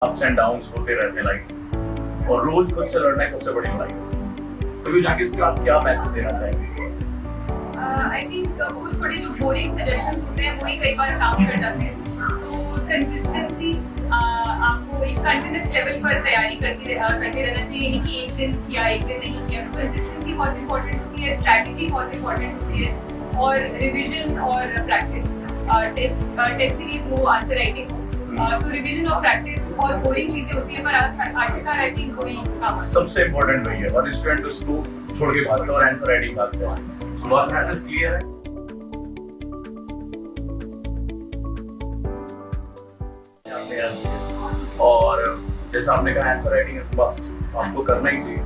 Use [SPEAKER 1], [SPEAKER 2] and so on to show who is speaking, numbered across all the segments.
[SPEAKER 1] Ups and downs होते रहते हैं लाइफ और रोज खुद से लड़ना ही सबसे बड़ी लड़ाई है। तो ये जाके इसके आप क्या मैसेज देना चाहेंगे?
[SPEAKER 2] आई थिंक बहुत थोड़े जो बोरिंग सजेशंस होते हैं वही कई बार काम कर जाते हैं। तो कंसिस्टेंसी आपको एक कंटिन्यूस लेवल पर तैयारी करते रहना चाहिए, यानी कि एक दिन किया एक दिन नहीं किया। तो कंसिस्टेंसी बहुत इंपॉर्टेंट होती है, स्ट्रैटेजी बहुत इंपॉर्टेंट होती है और रिविजन और प्रैक्टिस। टेस्ट सीरीज हो, आंसर राइटिंग हो, तो रिवीजन और प्रैक्टिस और बोरिंग चीजें होती है, पर आखिरकार आई थिंक कोई काम
[SPEAKER 1] सबसे इम्पोर्टेंट वही है और स्टूडेंट उसको छोड़ के भागते हैं और आंसर राइटिंग भागते हैं। तो बात मैसेज क्लियर है? और जैसा आपने कहा आंसर राइटिंग इज मस्ट, आपको करना ही चाहिए।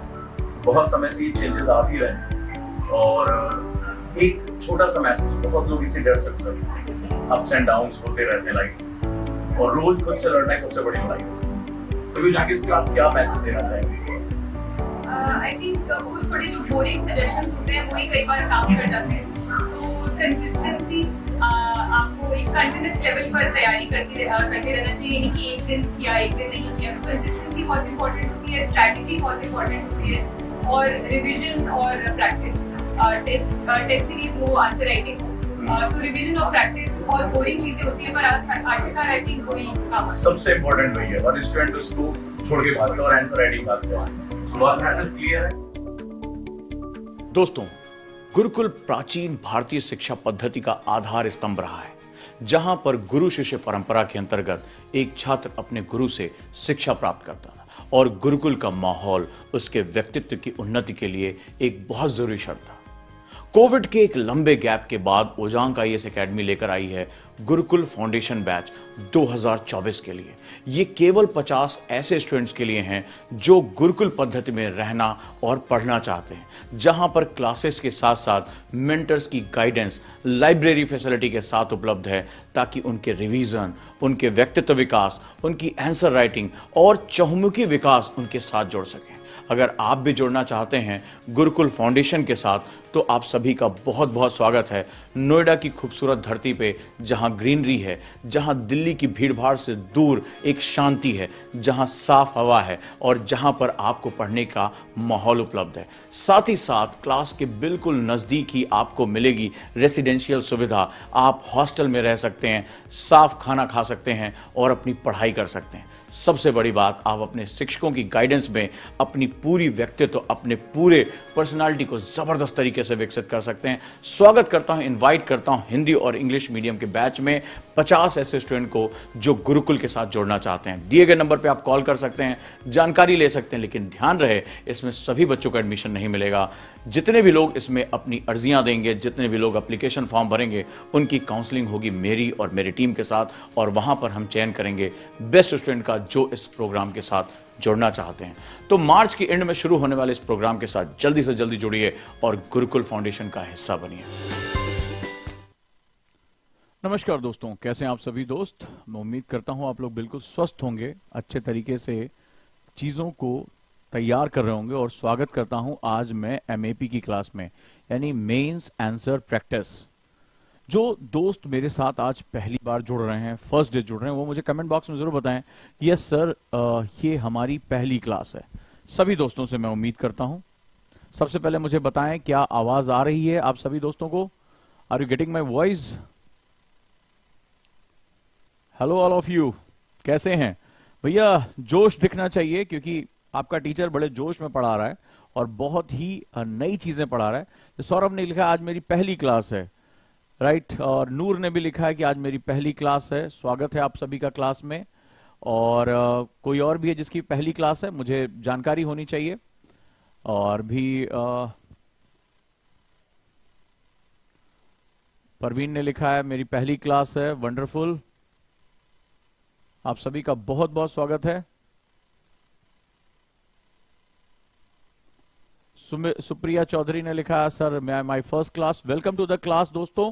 [SPEAKER 1] बहुत समय से ये चेंजेस आ भी रहे हैं और एक छोटा सा मैसेज, बहुत लोग इसे डर सकते हैं। अप्स एंड डाउन्स होते रहते हैं लाइफ और रोज खुद से लड़ना ही सबसे बड़ी लड़ाई है। तो ये जाके इसके आप क्या मैसेज देना चाहेंगे?
[SPEAKER 2] आई थिंक बहुत थोड़े जो बोरिंग सजेशंस होते हैं वही कई बार काम कर जाते हैं। तो कंसिस्टेंसी आपको एक कंटिन्यूस लेवल पर तैयारी करते रहना चाहिए, यानी कि एक दिन किया एक दिन नहीं किया। तो कंसिस्टेंसी बहुत इंपॉर्टेंट होती है, स्ट्रैटेजी बहुत इंपॉर्टेंट होती है और रिविजन और प्रैक्टिस। टेस्ट सीरीज हो, आंसर राइटिंग हो, तो रिवीजन और प्रैक्टिस और बोरिंग चीजें होती है, पर आखिरकार आई थिंक कोई काम
[SPEAKER 1] सबसे इम्पोर्टेंट वही है और स्टूडेंट उसको छोड़ के भागते हैं और आंसर राइटिंग भागते हैं। तो बात मैसेज क्लियर है?
[SPEAKER 3] दोस्तों, गुरुकुल प्राचीन भारतीय शिक्षा पद्धति का आधार स्तंभ रहा है, जहां पर गुरु शिष्य परंपरा के अंतर्गत एक छात्र अपने गुरु से शिक्षा प्राप्त करता था और गुरुकुल का माहौल उसके व्यक्तित्व की उन्नति के लिए एक बहुत जरूरी शर्त था। कोविड के एक लंबे गैप के बाद ओजांग आईएएस एकेडमी लेकर आई है गुरुकुल फाउंडेशन बैच 2024 के लिए। ये केवल 50 ऐसे स्टूडेंट्स के लिए हैं जो गुरुकुल पद्धति में रहना और पढ़ना चाहते हैं, जहां पर क्लासेस के साथ साथ मेंटर्स की गाइडेंस लाइब्रेरी फैसिलिटी के साथ उपलब्ध है, ताकि उनके रिवीजन, उनके व्यक्तित्व विकास, उनकी आंसर राइटिंग और चहुमुखी विकास उनके साथ जुड़ सकें। अगर आप भी जुड़ना चाहते हैं गुरुकुल फाउंडेशन के साथ, तो आप सभी का बहुत बहुत स्वागत है नोएडा की खूबसूरत धरती पे, जहां ग्रीनरी है, जहां दिल्ली की भीड़भाड़ से दूर एक शांति है, जहां साफ हवा है और जहां पर आपको पढ़ने का माहौल उपलब्ध है। साथ ही साथ क्लास के बिल्कुल नज़दीक ही आपको मिलेगी रेसिडेंशियल सुविधा। आप हॉस्टल में रह सकते हैं, साफ खाना खा सकते हैं और अपनी पढ़ाई कर सकते हैं। सबसे बड़ी बात, आप अपने शिक्षकों की गाइडेंस में अपनी पूरी व्यक्तित्व, अपने पूरे पर्सनालिटी को जबरदस्त तरीके से विकसित कर सकते हैं। स्वागत करता हूं, इनवाइट करता हूं हिंदी और इंग्लिश मीडियम के बैच में 50 ऐसे स्टूडेंट को जो गुरुकुल के साथ जुड़ना चाहते हैं। दिए गए नंबर पे आप कॉल कर सकते हैं, जानकारी ले सकते हैं, लेकिन ध्यान रहे इसमें सभी बच्चों को एडमिशन नहीं मिलेगा। जितने भी लोग इसमें अपनी अर्जियां देंगे, जितने भी लोग एप्लीकेशन फॉर्म भरेंगे, उनकी काउंसलिंग होगी मेरी और मेरी टीम के साथ और वहां पर हम चयन करेंगे बेस्ट स्टूडेंट का जो इस प्रोग्राम के साथ जुड़ना चाहते हैं। तो मार्च के एंड में शुरू होने वाले इस प्रोग्राम के साथ जल्दी से जल्दी जुड़िए और गुरुकुल फाउंडेशन का हिस्सा बनिए। नमस्कार दोस्तों, कैसे हैं आप सभी दोस्त? मैं उम्मीद करता हूं आप लोग बिल्कुल स्वस्थ होंगे, अच्छे तरीके से चीज़ों को तैयार कर रहे होंगे। और स्वागत करता हूं आज मैं एमएपी की क्लास में, यानी मेंस आंसर प्रैक्टिस। जो दोस्त मेरे साथ आज पहली बार जुड़ रहे हैं, फर्स्ट डे जुड़ रहे हैं, वो मुझे कमेंट बॉक्स में जरूर बताएं कि यस सर, ये हमारी पहली क्लास है। सभी दोस्तों से मैं उम्मीद करता हूं। सबसे पहले मुझे बताएं, क्या आवाज आ रही है आप सभी दोस्तों को? Are you getting my voice? Hello all of you, कैसे हैं भैया? जोश दिखना चाहिए, क्योंकि आपका टीचर बड़े जोश में पढ़ा रहा है और बहुत ही नई चीजें पढ़ा रहा है। सौरभ ने लिखा आज मेरी पहली क्लास है, राइट। और नूर ने भी लिखा है कि आज मेरी पहली क्लास है। स्वागत है आप सभी का क्लास में। और कोई और भी है जिसकी पहली क्लास है? मुझे जानकारी होनी चाहिए। और भी परवीन ने लिखा है मेरी पहली क्लास है, वंडरफुल। आप सभी का बहुत बहुत स्वागत है। सुप्रिया चौधरी ने लिखा sir my first class, welcome to the class. दोस्तों,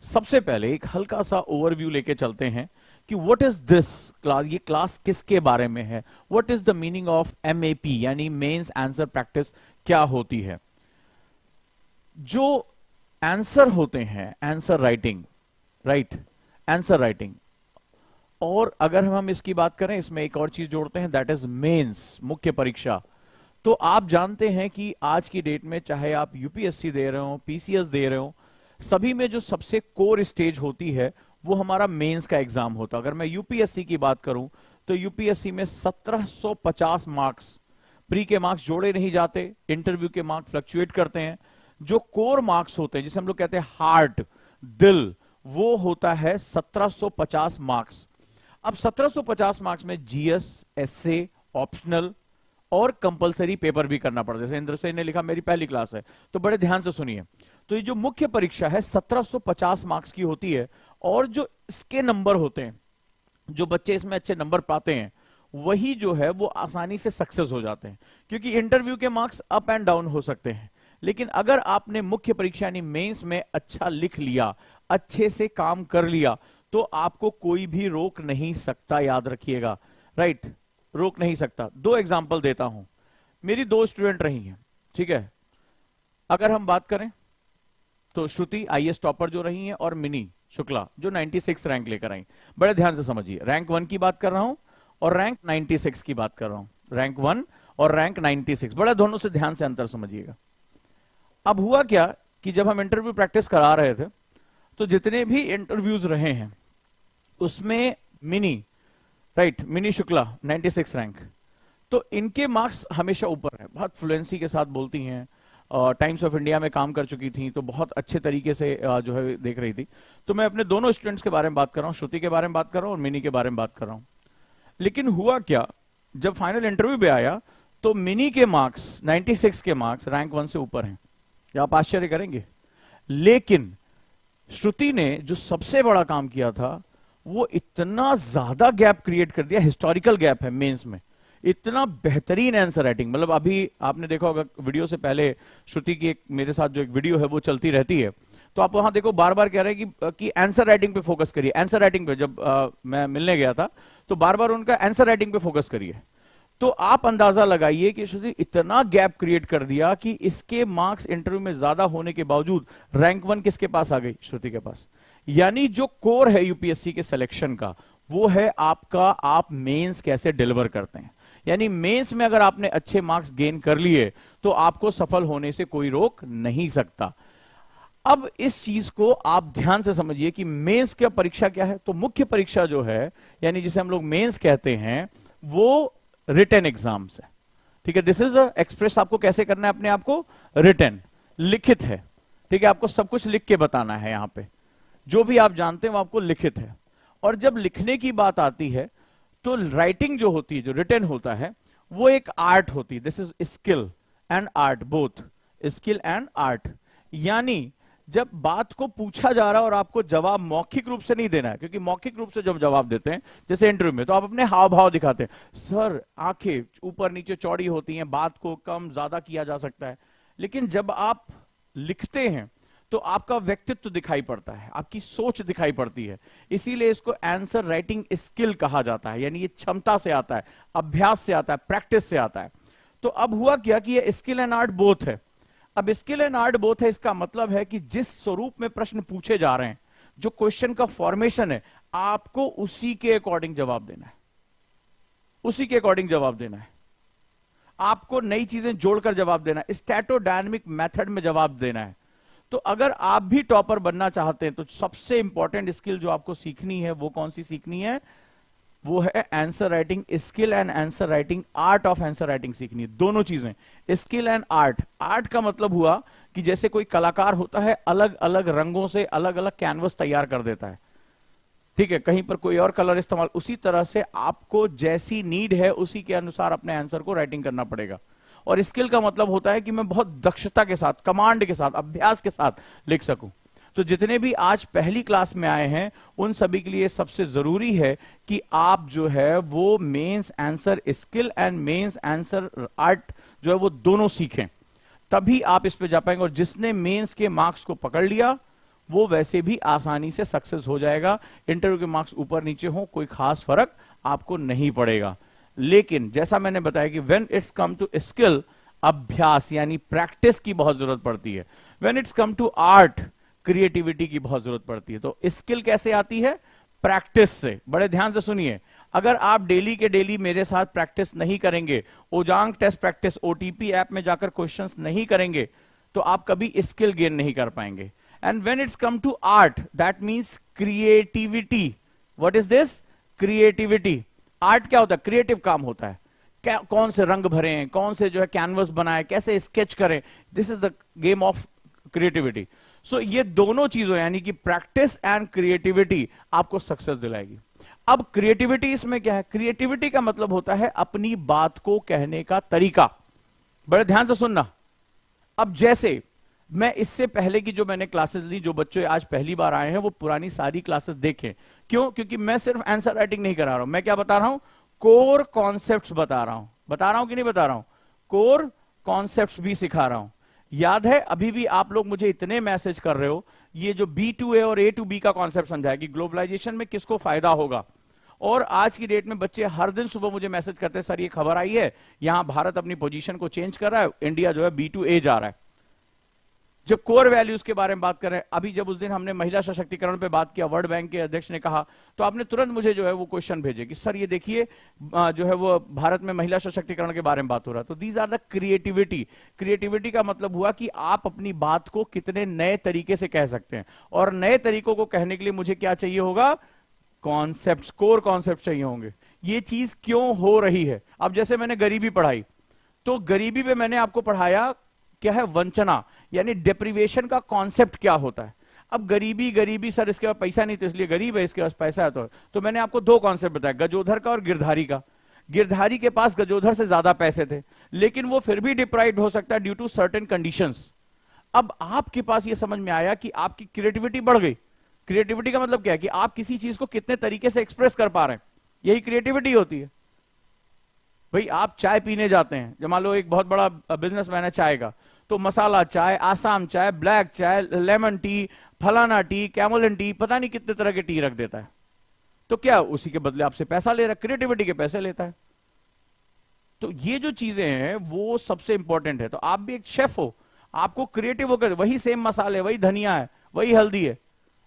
[SPEAKER 3] सबसे पहले एक हल्का सा ओवरव्यू लेके चलते हैं कि व्हाट इज दिस क्लास, ये क्लास किसके बारे में है, what is the meaning of MAP यानी मेंस आंसर प्रैक्टिस क्या होती है। जो आंसर होते हैं, answer writing, right, answer writing और अगर हम इसकी बात करें, इसमें एक और चीज जोड़ते हैं, दैट इज मेंस, मुख्य परीक्षा। तो आप जानते हैं कि आज की डेट में चाहे आप यूपीएससी दे रहे हो, पीसीएस दे रहे हो, सभी में जो सबसे कोर स्टेज होती है वो हमारा मेंस का एग्जाम होता है। अगर मैं यूपीएससी की बात करूं तो यूपीएससी में 1750 मार्क्स, प्री के मार्क्स जोड़े नहीं जाते, इंटरव्यू के मार्क्स फ्लक्चुएट करते हैं। जो कोर मार्क्स होते हैं, जिसे हम लोग कहते हैं हार्ट, दिल, वो होता है 1750 मार्क्स। अब 1750 मार्क्स में जीएस, एसए, ऑप्शनल और कंपलसरी पेपर भी करना पड़ता है। जैसे इंद्रसेन ने लिखा मेरी पहली क्लास है, तो बड़े ध्यान से सुनिए। तो ये जो मुख्य परीक्षा है 1750 मार्क्स की होती है, और जो इसके नंबर होते हैं, जो बच्चे इसमें अच्छे नंबर पाते हैं, वही जो है वो आसानी से सक्सेस हो जाते हैं। क्योंकि इंटरव्यू के मार्क्स अप एंड डाउन हो सकते हैं, लेकिन अगर आपने मुख्य परीक्षा यानी मेंस में अच्छा लिख लिया, अच्छे से काम कर लिया, तो आपको कोई भी रोक नहीं सकता, याद रखिएगा, राइट, रोक नहीं सकता। दो एग्जांपल देता हूं। मेरी दो स्टूडेंट रही हैं, ठीक है। अगर हम बात करें तो श्रुति आईएएस टॉपर जो रही हैं, और मिनी शुक्ला जो 96 रैंक लेकर आई। बड़े ध्यान से समझिए, रैंक 1 की बात कर रहा हूं और रैंक 96 की बात कर रहा हूं। रैंक 1 और रैंक 96, बड़ा दोनों से ध्यान से अंतर समझिएगा। अब हुआ क्या कि जब हम इंटरव्यू प्रैक्टिस करा रहे थे, तो जितने भी इंटरव्यूज रहे हैं उसमें mini, right, mini Shukla 96 rank, तो इनके मार्क्स हमेशा ऊपर है। बहुत फ्लुएंसी के साथ बोलती हैं, टाइम्स ऑफ इंडिया में काम कर चुकी थी, तो बहुत अच्छे तरीके से जो है देख रही थी। तो मैं अपने दोनों स्टूडेंट्स के बारे में बात कर रहा हूं, श्रुति के बारे में बात कर रहा हूं और मिनी के बारे में बात कर रहा हूं। लेकिन हुआ क्या, जब फाइनल इंटरव्यू पे आया तो मिनी के मार्क्स, 96 के मार्क्स रैंक 1 से ऊपर हैं। आप आश्चर्य करेंगे, लेकिन श्रुति ने जो सबसे बड़ा काम किया था, वो इतना ज्यादा गैप क्रिएट कर दिया, हिस्टोरिकल गैप है मेंस में, इतना बेहतरीन आंसर राइटिंग। मतलब अभी आपने देखा होगा वीडियो से पहले श्रुति की एक मेरे साथ जो एक वीडियो है वो चलती रहती है, तो आप वहां देखो बार बार कह रहे हैं कि आंसर राइटिंग पे फोकस करिए, आंसर राइटिंग पे। जब मैं मिलने गया था तो बार बार उनका आंसर राइटिंग पे फोकस करिए। तो आप अंदाजा लगाइए कि श्रुति इतना गैप क्रिएट कर दिया कि इसके मार्क्स इंटरव्यू में ज्यादा होने के बावजूद रैंक 1 किसके पास आ गई, श्रुति के पास। यानी जो कोर है यूपीएससी के सिलेक्शन का, वो है आपका, आप मेंस कैसे डिलीवर करते हैं। यानी मेंस में अगर आपने अच्छे मार्क्स गेन कर लिए तो आपको सफल होने से कोई रोक नहीं सकता। अब इस चीज को आप ध्यान से समझिए कि मेंस की परीक्षा क्या है। तो मुख्य परीक्षा जो है, यानी जिसे हम लोग मेंस कहते हैं, वो रिटन एग्जाम्स है, ठीक है। दिस इज एक्सप्रेस, आपको कैसे करना है अपने आप को, रिटन, लिखित है, ठीक है। आपको सब कुछ लिख के बताना है, यहां पे जो भी आप जानते हैं वो आपको लिखित है। और जब लिखने की बात आती है तो राइटिंग जो होती है, जो रिटन होता है, वो एक आर्ट होती है। This is skill and art, both skill and art. यानी जब बात को पूछा जा रहा है और आपको जवाब मौखिक रूप से नहीं देना है, क्योंकि मौखिक रूप से जब जवाब देते हैं जैसे इंटरव्यू में, तो आप अपने हाव भाव दिखाते हैं। सर, आंखें ऊपर नीचे चौड़ी होती हैं, बात को कम ज्यादा किया जा सकता है। लेकिन जब आप लिखते हैं तो आपका व्यक्तित्व दिखाई पड़ता है, आपकी सोच दिखाई पड़ती है। इसीलिए इसको आंसर राइटिंग स्किल कहा जाता है। यानी ये क्षमता से आता है, अभ्यास से आता है, प्रैक्टिस से आता है। तो अब हुआ क्या कि ये स्किल एंड आर्ट बोथ है। अब स्किल एंड आर्ट बोथ है, इसका मतलब है कि जिस स्वरूप में प्रश्न पूछे जा रहे हैं, जो क्वेश्चन का फॉर्मेशन है, आपको उसी के अकॉर्डिंग जवाब देना है, उसी के अकॉर्डिंग जवाब देना है। आपको नई चीजें जोड़कर जवाब देना है, स्टैटोडायनामिक मेथड में जवाब देना है। तो अगर आप भी टॉपर बनना चाहते हैं तो सबसे इंपॉर्टेंट स्किल जो आपको सीखनी है, वो कौन सी सीखनी है, वो है answer writing skill and answer writing art of answer writing सीखनी है। दोनों चीजें, स्किल एंड आर्ट। आर्ट का मतलब हुआ कि जैसे कोई कलाकार होता है, अलग अलग रंगों से अलग अलग कैनवस तैयार कर देता है, ठीक है, कहीं पर कोई और कलर इस्तेमाल। उसी तरह से आपको जैसी नीड है उसी के अनुसार अपने आंसर को राइटिंग करना पड़ेगा। और स्किल का मतलब होता है कि मैं बहुत दक्षता के साथ, कमांड के साथ, अभ्यास के साथ लिख सकूं। तो जितने भी आज पहली क्लास में आए हैं उन सभी के लिए सबसे जरूरी है कि आप जो है वो mains answer skill and mains answer art जो है वो दोनों सीखें, तभी आप इस पे जा पाएंगे। और जिसने मेंस के मार्क्स को पकड़ लिया वो वैसे भी आसानी से सक्सेस हो जाएगा। इंटरव्यू के मार्क्स ऊपर नीचे हो, कोई खास फर्क आपको नहीं पड़ेगा। लेकिन जैसा मैंने बताया कि when it's come to skill, अभ्यास यानी प्रैक्टिस की बहुत जरूरत पड़ती है। When it's come to art, creativity की बहुत जरूरत पड़ती है। तो स्किल कैसे आती है, प्रैक्टिस से। बड़े ध्यान से सुनिए, अगर आप डेली के डेली मेरे साथ प्रैक्टिस नहीं करेंगे, ओजांग टेस्ट प्रैक्टिस ओटीपी ऐप में जाकर क्वेश्चंस नहीं करेंगे, तो आप कभी स्किल गेन नहीं कर पाएंगे। And when it's come to art, that means creativity. What is this? Creativity. Art क्या होता है? क्रिएटिव काम होता है। क्या, कौन से रंग भरें, कौन से जो है कैनवस बनाए, कैसे स्केच करें, this is the game of creativity. So ये दोनों चीजों यानी कि प्रैक्टिस एंड क्रिएटिविटी आपको सक्सेस दिलाएगी। अब क्रिएटिविटी इसमें क्या है? क्रिएटिविटी का मतलब होता है अपनी बात को कहने का तरीका। बड़े ध्यान से सुनना। अब जैसे मैं इससे पहले की जो मैंने क्लासेस ली, जो बच्चे आज पहली बार आए हैं वो पुरानी सारी क्लासेस देखें। क्यों? क्योंकि मैं सिर्फ आंसर राइटिंग नहीं करा रहा हूं, मैं क्या बता रहा हूं? कोर कॉन्सेप्ट्स बता रहा हूं कि नहीं बता रहा हूं? कोर कॉन्सेप्ट्स भी सिखा रहा हूं। याद है, अभी भी आप लोग मुझे इतने मैसेज कर रहे हो, ये जो B2A और A2B का कॉन्सेप्ट समझाया कि ग्लोबलाइजेशन में किसको फायदा होगा। और आज की डेट में बच्चे हर दिन सुबह मुझे मैसेज करते हैं, सर ये खबर आई है, यहां भारत अपनी पोजीशन को चेंज कर रहा है, इंडिया जो है B2A जा रहा है। जब कोर वैल्यूज के बारे में बात कर रहे हैं, अभी जब उस दिन हमने महिला सशक्तिकरण पे बात किया, वर्ल्ड बैंक के अध्यक्ष ने कहा, तो आपने तुरंत मुझे जो है वो क्वेश्चन भेजे कि सर ये देखिए जो है वो भारत में महिला सशक्तिकरण के बारे में बात हो रहा है। तो these are the creativity. Creativity का मतलब हुआ कि आप अपनी बात को कितने नए तरीके से कह सकते हैं, और नए तरीकों को कहने के लिए मुझे क्या चाहिए होगा? कॉन्सेप्ट, कोर कॉन्सेप्ट चाहिए होंगे। ये चीज क्यों हो रही है? अब जैसे मैंने गरीबी पढ़ाई, तो गरीबी पे मैंने आपको पढ़ाया क्या है? वंचना, यानी डेप्रिवेशन का कॉन्सेप्ट क्या होता है। अब गरीबी सर इसके पास पैसा नहीं तो इसलिए गरीब है, इसके पास पैसा है तो मैंने आपको दो कॉन्सेप्ट बताया, गजोधर का और गिरधारी का। गिरधारी के पास गजोधर से ज्यादा पैसे थे, लेकिन वो फिर भी डिप्राइव्ड हो सकता है ड्यू टू सर्टेन कंडीशंस। अब आपके पास ये समझ में आया कि आपकी क्रिएटिविटी बढ़ गई। क्रिएटिविटी का मतलब क्या है? कि आप किसी चीज को कितने तरीके से एक्सप्रेस कर पा रहे हैं, यही क्रिएटिविटी होती है। भाई आप चाय पीने जाते हैं, जब मान लो एक बहुत बड़ा बिजनेसमैन है चाय का, तो मसाला चाय, आसाम चाय, ब्लैक चाय, लेमन टी, फलाना टी, कैमोलिन टी, पता नहीं कितने तरह के टी रख देता है। तो क्या उसी के बदले आपसे पैसा ले रहा है? क्रिएटिविटी के पैसे लेता है। तो ये जो चीजें हैं वो सबसे इंपॉर्टेंट है। तो आप भी एक शेफ हो, आपको क्रिएटिव होकर, वही सेम मसाले, वही धनिया है, वही हल्दी है,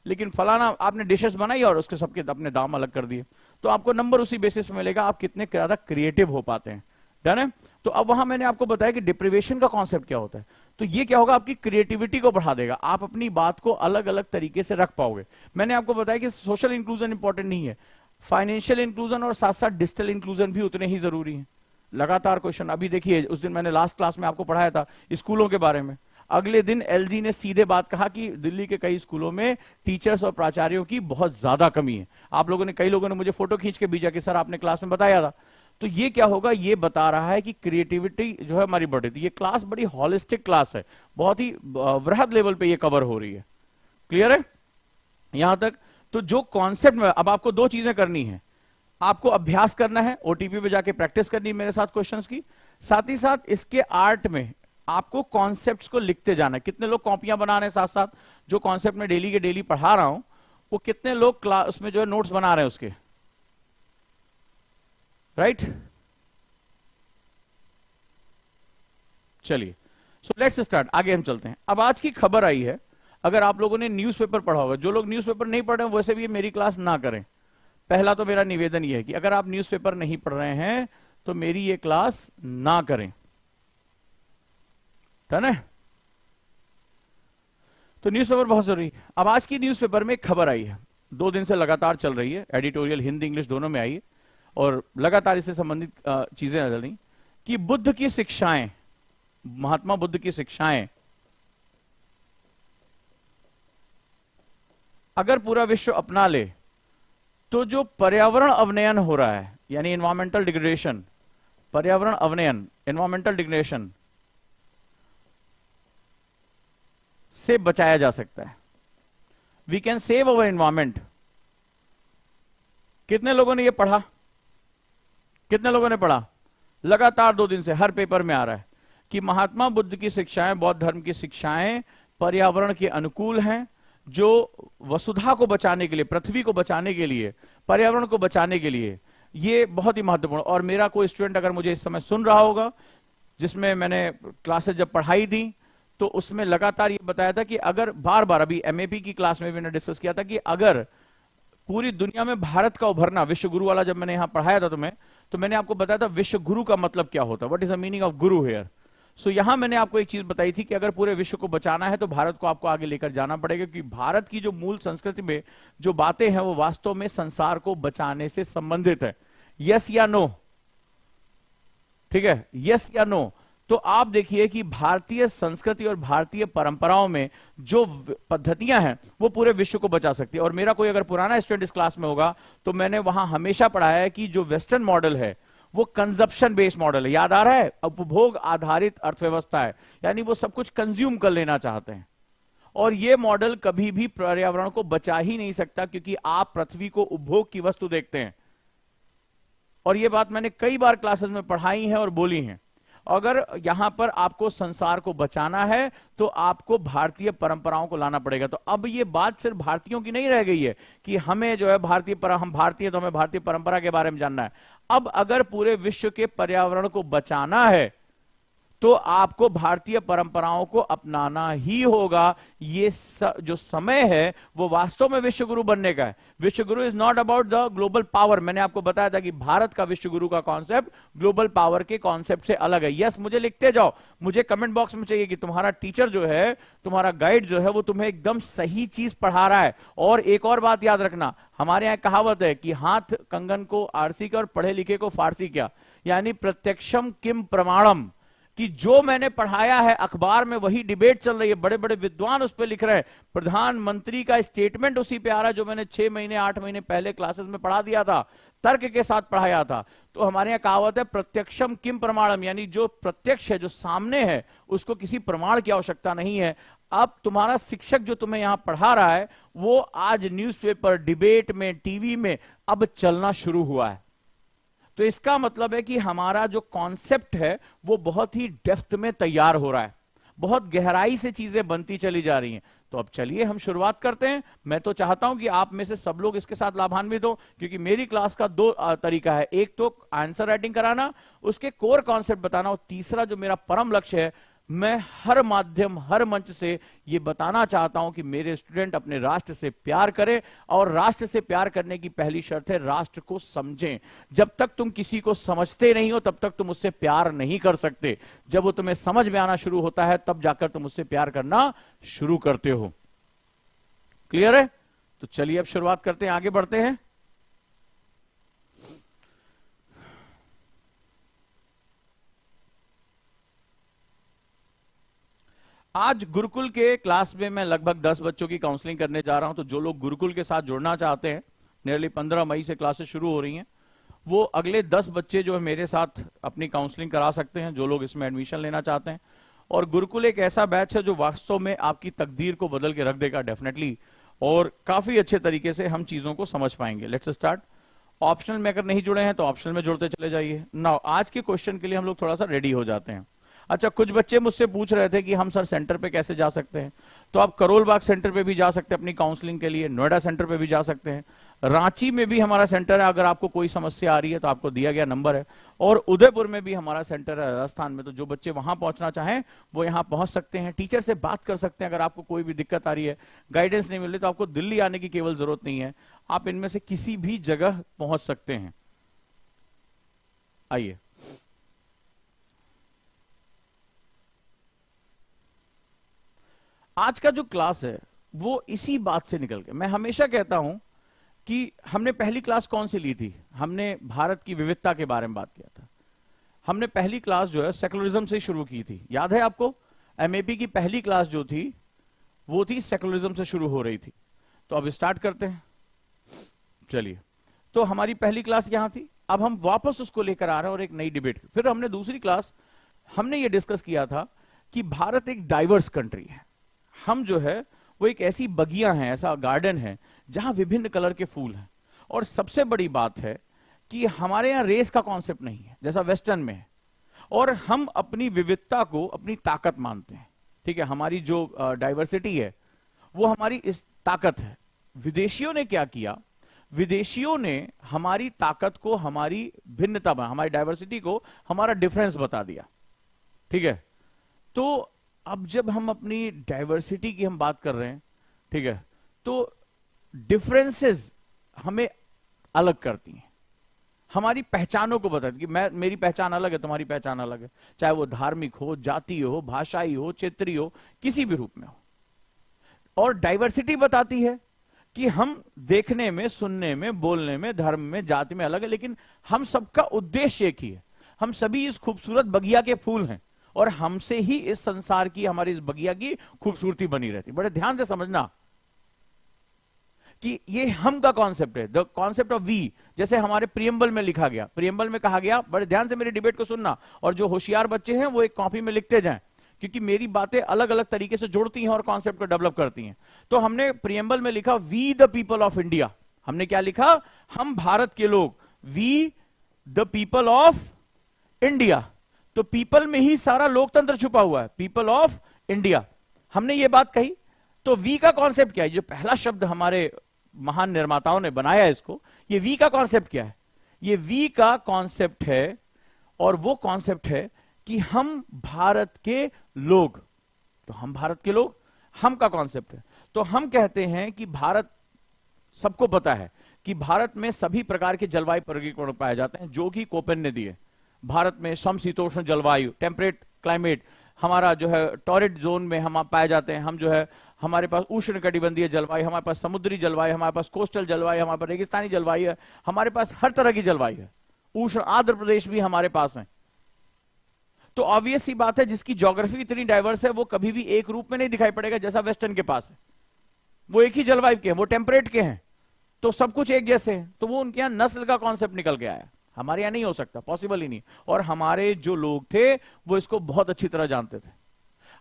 [SPEAKER 3] लेकिन फलाना आपने डिशेस बनाई और उसके सबके अपने दाम अलग कर दिए, तो आपको नंबर उसी बेसिस पे मिलेगा आप कितने ज्यादा क्रिएटिव हो पाते हैं। डन है? तो अब वहां मैंने आपको बताया कि डिप्रिवेशन का कॉन्सेप्ट क्या होता है। तो ये क्या होगा? आपकी क्रिएटिविटी को बढ़ा देगा, आप अपनी बात को अलग अलग तरीके से रख पाओगे। मैंने आपको बताया कि सोशल इंक्लूजन इंपॉर्टेंट नहीं है, फाइनेंशियल इंक्लूजन और साथ साथ डिजिटल इंक्लूजन भी उतने ही जरूरी है। लगातार क्वेश्चन, अभी देखिए उस दिन मैंने लास्ट क्लास में आपको पढ़ाया था स्कूलों के बारे में, अगले दिन एलजी ने सीधे बात कहा कि दिल्ली के कई स्कूलों में टीचर्स और प्राचार्यों की बहुत ज्यादा कमी है। आप लोगों ने, कई लोगों ने मुझे फोटो खींच के भेजा कि सर आपने क्लास में बताया था। तो ये क्या होगा? ये बता रहा है कि क्रिएटिविटी जो है हमारी बढ़ रही है। ये क्लास बड़ी हॉलिस्टिक क्लास है, बहुत ही वृहद लेवल पे ये कवर हो रही है। क्लियर है यहां तक? तो जो कॉन्सेप्ट में अब आपको दो चीजें करनी है, आपको अभ्यास करना है, ओटीपी पे जाके प्रैक्टिस करनी है मेरे साथ क्वेश्चंस की, साथ ही साथ इसके आर्ट में आपको कॉन्सेप्ट्स को लिखते जाना है। कितने लोग कॉपियां बना रहे हैं? साथ साथ जो कॉन्सेप्ट में डेली के डेली पढ़ा रहा हूं, वो कितने लोग क्लास उसमें जो है नोट्स बना रहे हैं उसके? राइट? चलिए, सो लेट्स स्टार्ट, आगे हम चलते हैं। अब आज की खबर आई है, अगर आप लोगों ने न्यूज़पेपर पढ़ा होगा, जो लोग न्यूज़पेपर नहीं पढ़ रहे हैं वैसे भी मेरी क्लास ना करें। पहला तो मेरा निवेदन यह है कि अगर आप न्यूज़पेपर नहीं पढ़ रहे हैं तो मेरी ये क्लास ना करें। डन है? तो न्यूज़पेपर बहुत जरूरी है। अब आज की न्यूज़पेपर में एक खबर आई है, 2 दिन से लगातार चल रही है, एडिटोरियल हिंदी इंग्लिश दोनों में आई है, और लगातार इससे संबंधित चीजें आ रही कि बुद्ध की शिक्षाएं, महात्मा बुद्ध की शिक्षाएं अगर पूरा विश्व अपना ले तो जो पर्यावरण अवनयन हो रहा है, यानी एनवायरमेंटल डिग्रेडेशन, पर्यावरण अवनयन, एनवायरमेंटल डिग्रेडेशन से बचाया जा सकता है। We can save our environment. कितने लोगों ने यह पढ़ा? कितने लोगों ने पढ़ा? लगातार 2 दिन से हर पेपर में आ रहा है कि महात्मा बुद्ध की शिक्षाएं, बौद्ध धर्म की शिक्षाएं पर्यावरण के अनुकूल हैं, जो वसुधा को बचाने के लिए, पृथ्वी को बचाने के लिए, पर्यावरण को बचाने के लिए ये बहुत ही महत्वपूर्ण। और मेरा कोई स्टूडेंट अगर मुझे इस समय सुन रहा होगा, जिसमें मैंने क्लासेस जब पढ़ाई दी तो उसमें लगातार ये बताया था कि अगर बार बार, अभी एमएपी की क्लास में भी मैंने डिस्कस किया था कि अगर पूरी दुनिया में भारत का उभरना, विश्व गुरु वाला जब मैंने यहां पढ़ाया था तुम्हें, तो मैंने आपको बताया था विश्व गुरु का मतलब क्या होता है, what is the meaning of Guru here. सो यहां मैंने आपको एक चीज बताई थी कि अगर पूरे विश्व को बचाना है तो भारत को आपको आगे लेकर जाना पड़ेगा, क्योंकि भारत की जो मूल संस्कृति में जो बातें हैं वो वास्तव में संसार को बचाने से संबंधित है। यस या नो? ठीक है, यस या नो? तो आप देखिए कि भारतीय संस्कृति और भारतीय परंपराओं में जो पद्धतियां हैं वो पूरे विश्व को बचा सकती है। और मेरा कोई अगर पुराना स्टूडेंट इस क्लास में होगा तो मैंने वहां हमेशा पढ़ाया है कि जो वेस्टर्न मॉडल है वो कंजप्शन बेस्ड मॉडल है। याद आ रहा है? उपभोग आधारित अर्थव्यवस्था है, यानी वो सब कुछ कंज्यूम कर लेना चाहते हैं। और ये मॉडल कभी भी पर्यावरण को बचा ही नहीं सकता, क्योंकि आप पृथ्वी को उपभोग की वस्तु देखते हैं। और ये बात मैंने कई बार क्लासेस में पढ़ाई है और बोली है। अगर यहां पर आपको संसार को बचाना है तो आपको भारतीय परंपराओं को लाना पड़ेगा। तो अब ये बात सिर्फ भारतीयों की नहीं रह गई है कि हमें जो है हम भारतीय तो हमें भारतीय परंपरा के बारे में जानना है। अब अगर पूरे विश्व के पर्यावरण को बचाना है तो आपको भारतीय परंपराओं को अपनाना ही होगा। ये जो समय है वो वास्तव में विश्व गुरु बनने का है। विश्व गुरु is not about the global power. मैंने आपको बताया था कि भारत का विश्व गुरु का कॉन्सेप्ट ग्लोबल पावर के कॉन्सेप्ट से अलग है। यस, मुझे लिखते जाओ। मुझे कमेंट बॉक्स में चाहिए कि तुम्हारा टीचर जो है, तुम्हारा गाइड जो है, वो तुम्हें एकदम सही चीज पढ़ा रहा है। और एक और बात याद रखना, हमारे यहां कहावत है कि हाथ कंगन को आरसी का और पढ़े लिखे को फारसी क्या, यानी प्रत्यक्षम किम प्रमाणम, कि जो मैंने पढ़ाया है अखबार में वही डिबेट चल रही है, बड़े बड़े विद्वान उस पर लिख रहे हैं, प्रधानमंत्री का स्टेटमेंट उसी पे आ रहा है जो मैंने 6 महीने 8 महीने पहले क्लासेस में पढ़ा दिया था, तर्क के साथ पढ़ाया था। तो हमारे यहां कहावत है प्रत्यक्षम किम प्रमाणम, यानी जो प्रत्यक्ष है, जो सामने है, उसको किसी प्रमाण की आवश्यकता नहीं है। अब तुम्हारा शिक्षक जो तुम्हें यहां पढ़ा रहा है वो आज न्यूज़पेपर, डिबेट में, टीवी में अब चलना शुरू हुआ है। तो इसका मतलब है कि हमारा जो कॉन्सेप्ट है वो बहुत ही डेप्थ में तैयार हो रहा है, बहुत गहराई से चीजें बनती चली जा रही हैं। तो अब चलिए हम शुरुआत करते हैं। मैं तो चाहता हूं कि आप में से सब लोग इसके साथ लाभान्वित हो, क्योंकि मेरी क्लास का 2 तरीका है। एक तो आंसर राइटिंग कराना, उसके कोर कॉन्सेप्ट बताना, और तीसरा जो मेरा परम लक्ष्य है, मैं हर माध्यम, हर मंच से यह बताना चाहता हूं कि मेरे स्टूडेंट अपने राष्ट्र से प्यार करें। और राष्ट्र से प्यार करने की पहली शर्त है राष्ट्र को समझें। जब तक तुम किसी को समझते नहीं हो तब तक तुम उससे प्यार नहीं कर सकते। जब वो तुम्हें समझ में आना शुरू होता है तब जाकर तुम उससे प्यार करना शुरू करते हो। क्लियर है? तो चलिए अब शुरुआत करते हैं, आगे बढ़ते हैं। आज गुरुकुल के क्लास में मैं लगभग 10 बच्चों की काउंसलिंग करने जा रहा हूं। तो जो लोग गुरुकुल के साथ जुड़ना चाहते हैं, नियरली 15 मई से क्लासेस शुरू हो रही हैं, वो अगले 10 बच्चे जो है मेरे साथ अपनी काउंसलिंग करा सकते हैं, जो लोग इसमें एडमिशन लेना चाहते हैं। और गुरुकुल एक ऐसा बैच है जो वास्तव में आपकी तकदीर को बदल के रख देगा डेफिनेटली, और काफी अच्छे तरीके से हम चीजों को समझ पाएंगे। Let's start. ऑप्शनल में अगर नहीं जुड़े हैं तो ऑप्शनल में जुड़ते चले जाइए। नाउ आज के क्वेश्चन के लिए हम लोग थोड़ा सा रेडी हो जाते हैं। अच्छा, कुछ बच्चे मुझसे पूछ रहे थे कि हम सर सेंटर पे कैसे जा सकते हैं। तो आप करोल बाग सेंटर पे भी जा सकते हैं अपनी काउंसलिंग के लिए, नोएडा सेंटर पे भी जा सकते हैं, रांची में भी हमारा सेंटर है। अगर आपको कोई समस्या आ रही है तो आपको दिया गया नंबर है, और उदयपुर में भी हमारा सेंटर है, राजस्थान में। तो जो बच्चे वहां पहुंचना चाहें वो यहां पहुंच सकते हैं, टीचर से बात कर सकते हैं। अगर आपको कोई भी दिक्कत आ रही है, गाइडेंस नहीं मिल रही, तो आपको दिल्ली आने की केवल जरूरत नहीं है, आप इनमें से किसी भी जगह पहुंच सकते हैं। आइए, आज का जो क्लास है वो इसी बात से निकल के, मैं हमेशा कहता हूं कि हमने पहली क्लास कौन सी ली थी, हमने भारत की विविधता के बारे में बात किया था। हमने पहली क्लास जो है सेकुलरिज्म से शुरू की थी, याद है आपको? एमएपी की पहली क्लास जो थी वो थी सेकुलरिज्म से शुरू हो रही थी। तो अब स्टार्ट करते हैं, चलिए। तो हमारी पहली क्लास यहां थी, अब हम वापस उसको लेकर आ रहे हैं और एक नई डिबेट। फिर हमने दूसरी क्लास, हमने ये डिस्कस किया था कि भारत एक डाइवर्स कंट्री है। हम जो है वो एक ऐसी बगियां हैं, ऐसा गार्डन है जहां विभिन्न कलर के फूल हैं। और सबसे बड़ी बात है कि हमारे यहां रेस का कॉन्सेप्ट नहीं है जैसा वेस्टर्न में है, और हम अपनी विविधता को अपनी ताकत मानते हैं। ठीक है, हमारी जो डाइवर्सिटी है वो हमारी इस ताकत है। विदेशियों ने क्या किया, विदेशियों ने हमारी ताकत को, हमारी भिन्नता, हमारी डाइवर्सिटी को हमारा डिफरेंस बता दिया। ठीक है, तो अब जब हम अपनी डाइवर्सिटी की हम बात कर रहे हैं, ठीक है, तो डिफरेंसेस हमें अलग करती हैं, हमारी पहचानों को बताती कि मेरी पहचान अलग है, तुम्हारी पहचान अलग है, चाहे वो धार्मिक हो, जातीय हो, भाषाई हो, क्षेत्रीय हो, किसी भी रूप में हो। और डाइवर्सिटी बताती है कि हम देखने में, सुनने में, बोलने में, धर्म में, जाति में अलग है, लेकिन हम सबका उद्देश्य एक ही है। हम सभी इस खूबसूरत बगिया के फूल हैं और हमसे ही इस संसार की, हमारी इस बगिया की खूबसूरती बनी रहती। बड़े ध्यान से समझना कि ये हम का कॉन्सेप्ट है, द कॉन्सेप्ट ऑफ वी। जैसे हमारे प्रियम्बल में लिखा गया, प्रियम्बल में कहा गया, बड़े ध्यान से मेरी डिबेट को सुनना, और जो होशियार बच्चे हैं वो एक कॉपी में लिखते जाएं, क्योंकि मेरी बातें अलग अलग तरीके से जोड़ती हैं और कॉन्सेप्ट को डेवलप करती हैं। तो हमने प्रियम्बल में लिखा we the people of India. हमने क्या लिखा? हम भारत के लोग, we the people of India. तो पीपल में ही सारा लोकतंत्र छुपा हुआ है, पीपल ऑफ इंडिया। हमने ये बात कही। तो वी का कॉन्सेप्ट क्या है? जो पहला शब्द हमारे महान निर्माताओं ने बनाया इसको, ये वी का कॉन्सेप्ट क्या है? ये वी का कॉन्सेप्ट है, और वो कॉन्सेप्ट है कि हम भारत के लोग। तो हम भारत के लोग, हम का कॉन्सेप्ट है। तो हम कहते हैं कि भारत, सबको पता है कि भारत में सभी प्रकार के जलवायु वर्गीकरण पाए जाते हैं, जो कि कोपेन ने दिए। भारत में समशीतोष्ण जलवायु, टेम्परेट क्लाइमेट, हमारा जो है टॉरिड जोन में हम पाए जाते हैं। हम जो है, हमारे पास उष्ण कटिबंधीय जलवायु, हमारे पास समुद्री जलवायु, हमारे पास कोस्टल जलवायु, हमारे पास रेगिस्तानी जलवायु है, हमारे पास हर तरह की जलवायु है। उष्ण आर्द्र प्रदेश भी हमारे पास है। तो ऑब्वियस सी बात है, जिसकी ज्योग्राफी इतनी डाइवर्स है, वो कभी भी एक रूप में नहीं दिखाई पड़ेगा जैसा वेस्टर्न के पास है। वो एक ही जलवायु के हैं, वो टेम्परेट के हैं, तो सब कुछ एक जैसे हैं। तो वो उनके यहां नस्ल का कॉन्सेप्ट निकल के आया। हमारे यहां नहीं हो सकता, पॉसिबल ही नहीं। और हमारे जो लोग थे वो इसको बहुत अच्छी तरह जानते थे।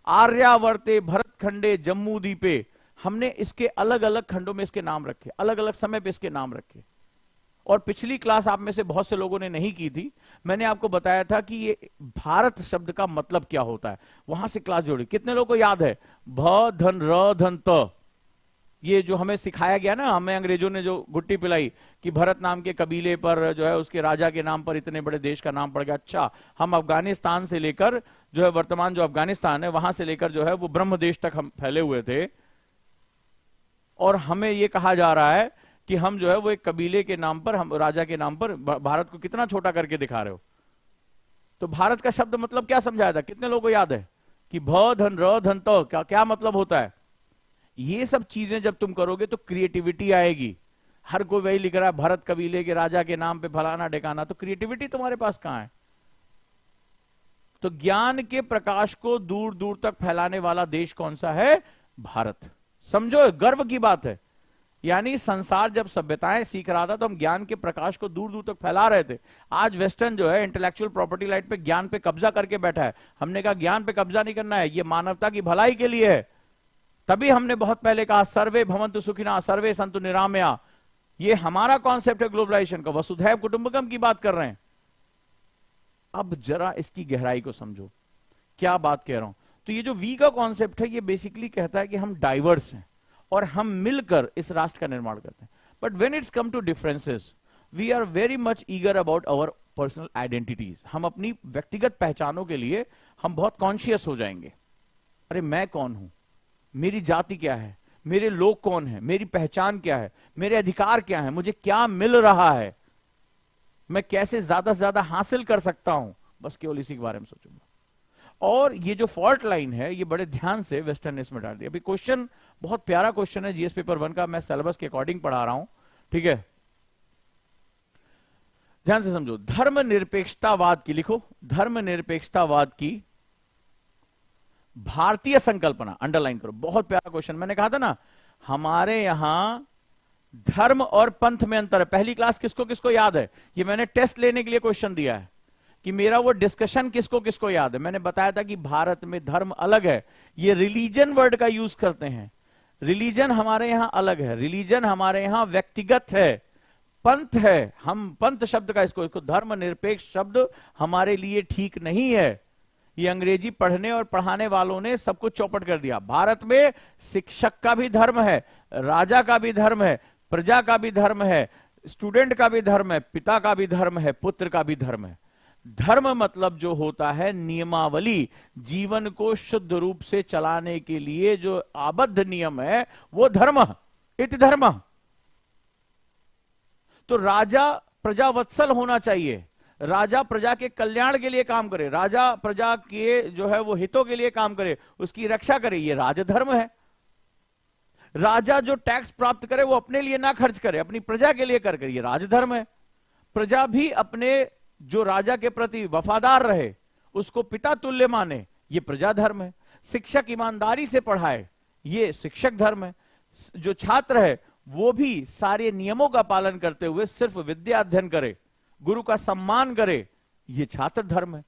[SPEAKER 3] आर्यावर्ते भरतखंडे जम्मू द्वीपे, हमने इसके अलग अलग खंडों में इसके नाम रखे, अलग अलग समय पे इसके नाम रखे। और पिछली क्लास आप में से बहुत से लोगों ने नहीं की थी, मैंने आपको बताया था कि ये भारत शब्द का मतलब क्या होता है। वहां से क्लास जोड़ी। कितने लोगों को याद है? भ धन र धन त, ये जो हमें सिखाया गया ना, हमें अंग्रेजों ने जो गुट्टी पिलाई कि भरत नाम के कबीले पर जो है, उसके राजा के नाम पर इतने बड़े देश का नाम पड़ गया। अच्छा, हम अफगानिस्तान से लेकर जो है, वर्तमान जो अफगानिस्तान है, वहां से लेकर जो है वो ब्रह्म देश तक हम फैले हुए थे, और हमें ये कहा जा रहा है कि हम जो है वो एक कबीले के नाम पर, हम राजा के नाम पर भारत को कितना छोटा करके दिखा रहे हो। तो भारत का शब्द मतलब क्या समझाया था? कितने लोगों को याद है कि भ धन र धन त क्या मतलब होता है? ये सब चीजें जब तुम करोगे तो क्रिएटिविटी आएगी। हर कोई वही लिख रहा है, भरत कबीले के राजा के नाम पे फलाना ढिकाना, तो क्रिएटिविटी तुम्हारे पास कहां है? तो ज्ञान के प्रकाश को दूर दूर तक फैलाने वाला देश कौन सा है? भारत। समझो, गर्व की बात है। यानी संसार जब सभ्यताएं सीख रहा था, तो हम ज्ञान के प्रकाश को दूर दूर तक फैला रहे थे। आज वेस्टर्न जो है इंटेलेक्चुअल प्रॉपर्टी राइट पे, ज्ञान पे कब्जा करके बैठा है। हमने कहा ज्ञान पे कब्जा नहीं करना है, ये मानवता की भलाई के लिए है। तभी हमने बहुत पहले कहा सर्वे भवन्तु सुखिनः सर्वे सन्तु निरामया। ये हमारा कॉन्सेप्ट है ग्लोबलाइजेशन का, वसुधैव कुटुंबकम की बात कर रहे हैं। अब जरा इसकी गहराई को समझो, क्या बात कह रहा हूं। तो ये जो वी का कॉन्सेप्ट है, ये बेसिकली कहता है कि हम डाइवर्स हैं और हम मिलकर इस राष्ट्र का निर्माण करते हैं। But when it's come to differences, we are very much eager about our personal identities. हम अपनी व्यक्तिगत पहचानों के लिए हम बहुत कॉन्शियस हो जाएंगे। अरे मैं कौन हूं, मेरी जाति क्या है, मेरे लोग कौन है, मेरी पहचान क्या है, मेरे अधिकार क्या है, मुझे क्या मिल रहा है, मैं कैसे ज्यादा से ज्यादा हासिल कर सकता हूं। बस केवल इसी के बारे में सोचूंगा। और ये जो फॉल्ट लाइन है, ये बड़े ध्यान से वेस्टर्न ने इसमें डाल दिया। अभी क्वेश्चन बहुत प्यारा क्वेश्चन है, जीएस पेपर 1 का, मैं सिलेबस के अकॉर्डिंग पढ़ा रहा हूं, ठीक है। ध्यान से समझो। धर्मनिरपेक्षतावाद की, लिखो, धर्मनिरपेक्षतावाद की भारतीय संकल्पना, अंडरलाइन करो, बहुत प्यारा क्वेश्चन। मैंने कहा था ना, हमारे यहां धर्म और पंथ में अंतर है। पहली क्लास किसको किसको याद है? ये मैंने टेस्ट लेने के लिए क्वेश्चन दिया है कि मेरा वो डिस्कशन किसको किसको याद है। मैंने बताया था कि भारत में धर्म अलग है, ये रिलीजन वर्ड का यूज करते हैं। रिलीजन हमारे यहां अलग है, रिलीजन हमारे यहां व्यक्तिगत है, पंथ है। हम पंथ शब्द का, इसको धर्मनिरपेक्ष शब्द हमारे लिए ठीक नहीं है। ये अंग्रेजी पढ़ने और पढ़ाने वालों ने सब कुछ चौपट कर दिया। भारत में शिक्षक का भी धर्म है, राजा का भी धर्म है, प्रजा का भी धर्म है, स्टूडेंट का भी धर्म है, पिता का भी धर्म है, पुत्र का भी धर्म है। धर्म मतलब जो होता है नियमावली, जीवन को शुद्ध रूप से चलाने के लिए जो आबद्ध नियम है, वो धर्म, इति धर्म। तो राजा प्रजावत्सल होना चाहिए, राजा प्रजा के कल्याण के लिए काम करे, राजा प्रजा के जो है वो हितों के लिए काम करे, उसकी रक्षा करे, ये राजधर्म है। राजा जो टैक्स प्राप्त करे वो अपने लिए ना खर्च करे, अपनी प्रजा के लिए कर, ये राजधर्म है। प्रजा भी अपने जो राजा के प्रति वफादार रहे, उसको पिता तुल्य माने, ये प्रजा धर्म है। शिक्षक ईमानदारी से पढ़ाए, ये शिक्षक धर्म है। जो छात्र है वो भी सारे नियमों का पालन करते हुए सिर्फ विद्या अध्ययन करे, गुरु का सम्मान करे, ये छात्र धर्म है।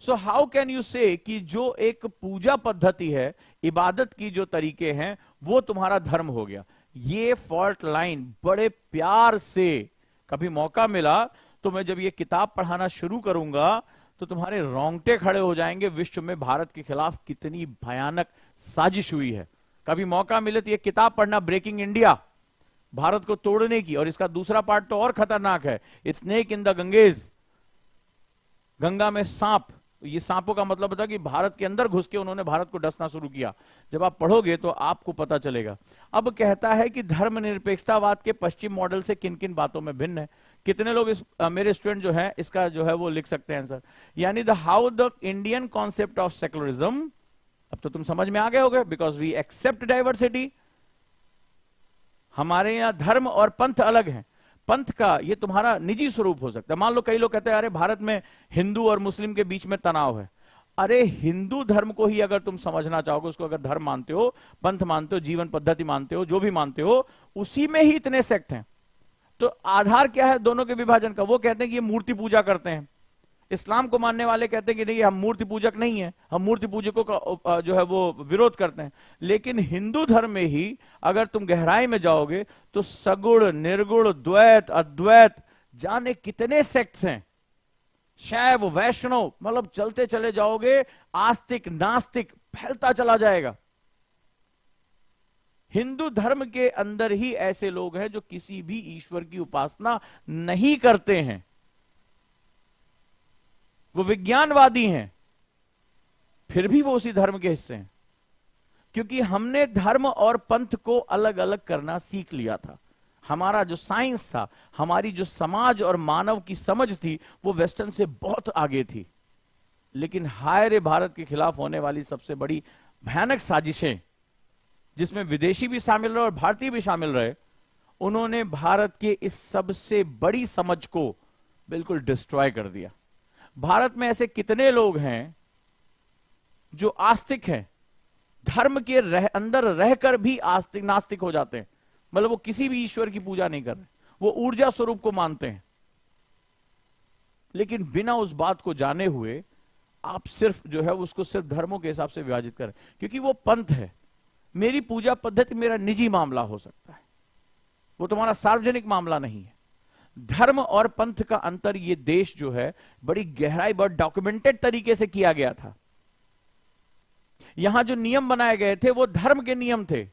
[SPEAKER 3] सो हाउ कैन यू से कि जो एक पूजा पद्धति है, इबादत की जो तरीके हैं, वो तुम्हारा धर्म हो गया। ये फॉल्ट लाइन बड़े प्यार से, कभी मौका मिला तो मैं जब ये किताब पढ़ाना शुरू करूंगा तो तुम्हारे रोंगटे खड़े हो जाएंगे, विश्व में भारत के खिलाफ कितनी भयानक साजिश हुई है। कभी मौका मिले तो ये किताब पढ़ना, ब्रेकिंग इंडिया, भारत को तोड़ने की। और इसका दूसरा पार्ट तो और खतरनाक है, snake in the Ganges, Ganga में सांप। ये सांपों का मतलब होता है कि भारत के अंदर घुस के उन्होंने भारत को डसना शुरू किया। जब आप पढ़ोगे तो आपको पता चलेगा। अब कहता है कि धर्मनिरपेक्षतावाद के पश्चिम मॉडल से किन किन बातों में भिन्न है। कितने लोग मेरे स्टूडेंट जो है इसका जो है वो लिख सकते हैं आंसर, यानी the how the Indian concept of secularism. अब तो तुम समझ में आ गए होगे, बिकॉज वी एक्सेप्ट डाइवर्सिटी। हमारे यहां धर्म और पंथ अलग है। पंथ का ये तुम्हारा निजी स्वरूप हो सकता है। मान लो कई लोग कहते हैं अरे भारत में हिंदू और मुस्लिम के बीच में तनाव है। अरे हिंदू धर्म को ही अगर तुम समझना चाहोगे, उसको अगर धर्म मानते हो, पंथ मानते हो, जीवन पद्धति मानते हो, जो भी मानते हो, उसी में ही इतने सेक्ट हैं। तो आधार क्या है दोनों के विभाजन का? वो कहते हैं कि ये मूर्ति पूजा करते हैं। इस्लाम को मानने वाले कहते हैं कि नहीं, हम मूर्ति पूजक नहीं है, हम मूर्ति पूजकों का जो है वो विरोध करते हैं। लेकिन हिंदू धर्म में ही अगर तुम गहराई में जाओगे तो सगुण, निर्गुण, द्वैत, अद्वैत, जाने कितने सेक्ट्स हैं। शैव, वैष्णव, मतलब चलते चले जाओगे, आस्तिक, नास्तिक फैलता चला जाएगा। हिंदू धर्म के अंदर ही ऐसे लोग हैं जो किसी भी ईश्वर की उपासना नहीं करते हैं, वो विज्ञानवादी हैं, फिर भी वो उसी धर्म के हिस्से हैं। क्योंकि हमने धर्म और पंथ को अलग अलग करना सीख लिया था। हमारा जो साइंस था, हमारी जो समाज और मानव की समझ थी, वो वेस्टर्न से बहुत आगे थी। लेकिन हाय रे, भारत के खिलाफ होने वाली सबसे बड़ी भयानक साजिशें, जिसमें विदेशी भी शामिल रहे और भारतीय भी शामिल रहे, उन्होंने भारत के इस सबसे बड़ी समझ को बिल्कुल डिस्ट्रॉय कर दिया। भारत में ऐसे कितने लोग हैं जो आस्तिक हैं, धर्म के अंदर रहकर भी आस्तिक नास्तिक हो जाते हैं। मतलब वो किसी भी ईश्वर की पूजा नहीं कर रहे, वो ऊर्जा स्वरूप को मानते हैं। लेकिन बिना उस बात को जाने हुए आप सिर्फ जो है उसको सिर्फ धर्मों के हिसाब से विभाजित करें, क्योंकि वो पंथ है। मेरी पूजा पद्धति मेरा निजी मामला हो सकता है, वो तुम्हारा सार्वजनिक मामला नहीं है। धर्म और पंथ का अंतर ये देश जो है बड़ी गहराई, बहुत डॉक्यूमेंटेड तरीके से किया गया था। यहां जो नियम बनाए गए थे वो धर्म के नियम थे,